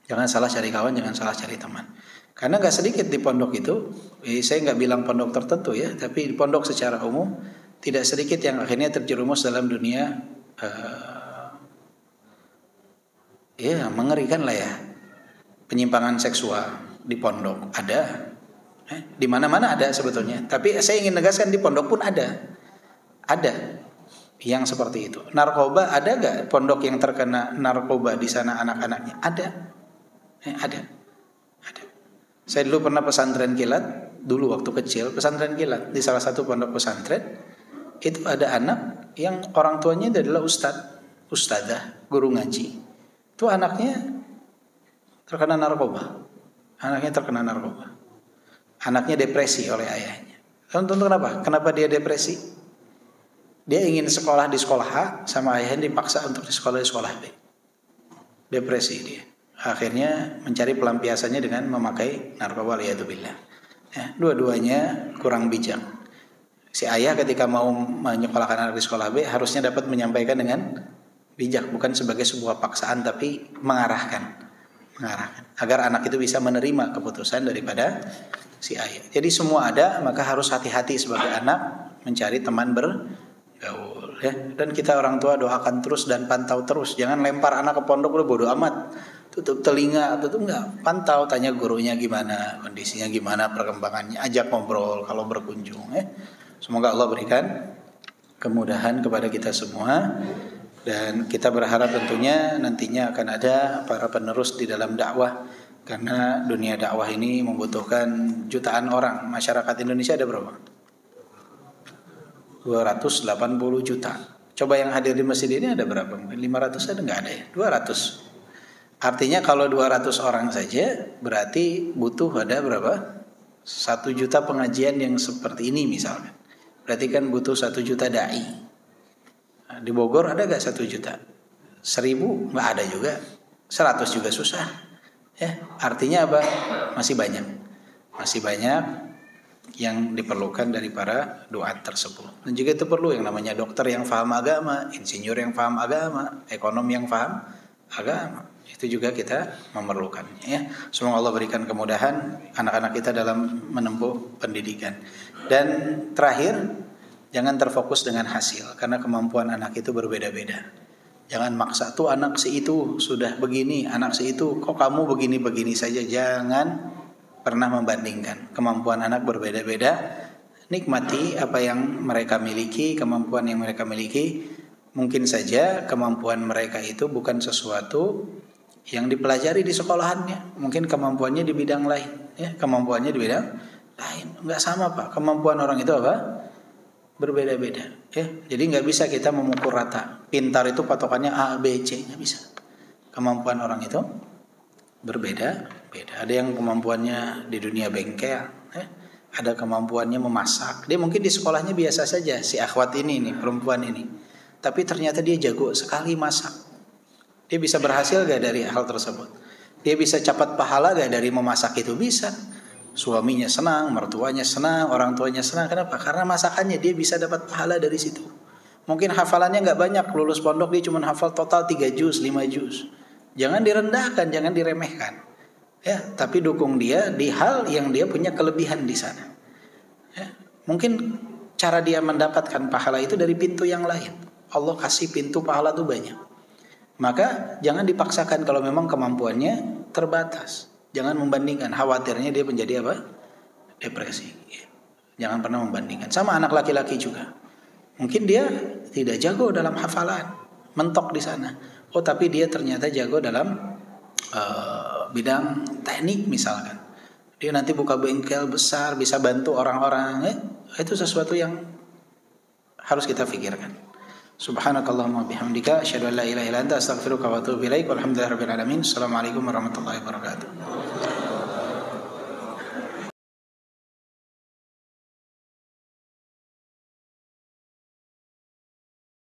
Jangan salah cari kawan, jangan salah cari teman. Karena gak sedikit di pondok itu, saya gak bilang pondok tertentu ya, tapi di pondok secara umum tidak sedikit yang akhirnya terjerumus dalam dunia ya mengerikan lah ya, penyimpangan seksual di pondok ada, di mana-mana ada sebetulnya. Tapi saya ingin negaskan di pondok pun ada yang seperti itu. Narkoba ada gak pondok yang terkena narkoba di sana anak-anaknya? Ada. Saya dulu pernah pesantren kilat, dulu waktu kecil pesantren kilat di salah satu pondok pesantren itu ada anak yang orang tuanya adalah ustadzah, guru ngaji. Itu anaknya terkena narkoba. Anaknya depresi oleh ayahnya. Tentu kenapa? Kenapa dia depresi? Dia ingin sekolah di sekolah A, sama ayahnya dipaksa untuk di sekolah B. Depresi dia. Akhirnya mencari pelampiasannya dengan memakai narkoba, waliyadzubillah. Ya, dua-duanya kurang bijak. Si ayah ketika mau menyekolahkan anak di sekolah B harusnya dapat menyampaikan dengan bijak, bukan sebagai sebuah paksaan, tapi mengarahkan agar anak itu bisa menerima keputusan daripada si ayah. Jadi semua ada, maka harus hati-hati sebagai anak mencari teman bergaul ya. Dan kita orang tua doakan terus dan pantau terus. Jangan lempar anak ke pondok udah bodo amat, tutup telinga, enggak. Pantau, tanya gurunya gimana, kondisinya gimana, perkembangannya, ajak ngobrol kalau berkunjung ya. Semoga Allah berikan kemudahan kepada kita semua. Dan kita berharap tentunya nantinya akan ada para penerus di dalam dakwah. Karena dunia dakwah ini membutuhkan jutaan orang. Masyarakat Indonesia ada berapa? 280 juta. Coba yang hadir di masjid ini ada berapa? 500 ada nggak ada ya? 200. Artinya kalau 200 orang saja berarti butuh ada berapa? 1 juta pengajian yang seperti ini misalnya. Berarti kan butuh 1 juta dai. Di Bogor ada gak 1 juta? 1000 gak ada juga. 100 juga susah ya. Artinya apa? Masih banyak yang diperlukan dari para duat tersebut. Dan juga itu perlu yang namanya dokter yang paham agama, insinyur yang paham agama, ekonom yang paham agama. Itu juga kita memerlukannya ya. Semoga Allah berikan kemudahan anak-anak kita dalam menempuh pendidikan. Dan terakhir, jangan terfokus dengan hasil, karena kemampuan anak itu berbeda-beda. Jangan maksa tuh anak si itu sudah begini, anak si itu kok kamu begini-begini saja. Jangan pernah membandingkan. Kemampuan anak berbeda-beda. Nikmati apa yang mereka miliki, kemampuan yang mereka miliki. Mungkin saja kemampuan mereka itu bukan sesuatu yang dipelajari di sekolahannya. Mungkin kemampuannya di bidang lain, ya, kemampuannya di bidang lain. Enggak sama, Pak. Kemampuan orang itu apa? Berbeda-beda, ya. Jadi enggak bisa kita memukul rata. Pintar itu patokannya A, B, C, enggak bisa. Kemampuan orang itu berbeda-beda. Ada yang kemampuannya di dunia bengkel, ya. Ada kemampuannya memasak. Dia mungkin di sekolahnya biasa saja, si akhwat ini nih, perempuan ini. Tapi ternyata dia jago sekali masak. Dia bisa berhasil gak dari hal tersebut? Dia bisa cepat pahala gak dari memasak itu? Bisa. Suaminya senang, mertuanya senang, orang tuanya senang. Kenapa? Karena masakannya dia bisa dapat pahala dari situ. Mungkin hafalannya gak banyak, lulus pondok dia cuma hafal total 3 juz, 5 juz. Jangan direndahkan, jangan diremehkan. Ya, tapi dukung dia di hal yang dia punya kelebihan di sana. Ya, mungkin cara dia mendapatkan pahala itu dari pintu yang lain. Allah kasih pintu pahala itu banyak. Maka jangan dipaksakan kalau memang kemampuannya terbatas. Jangan membandingkan, khawatirnya dia menjadi apa? Depresi. Jangan pernah membandingkan. Sama anak laki-laki juga. Mungkin dia tidak jago dalam hafalan, mentok di sana. Oh, tapi dia ternyata jago dalam bidang teknik misalkan. Dia nanti buka bengkel besar, bisa bantu orang-orang. Itu sesuatu yang harus kita pikirkan. Subhanakallahumma bihamdika asyhadu an la ilaha illa anta astaghfiruka wa atubu ilaik. Walhamdulillahirabbil alamin. Assalamualaikum warahmatullahi wabarakatuh.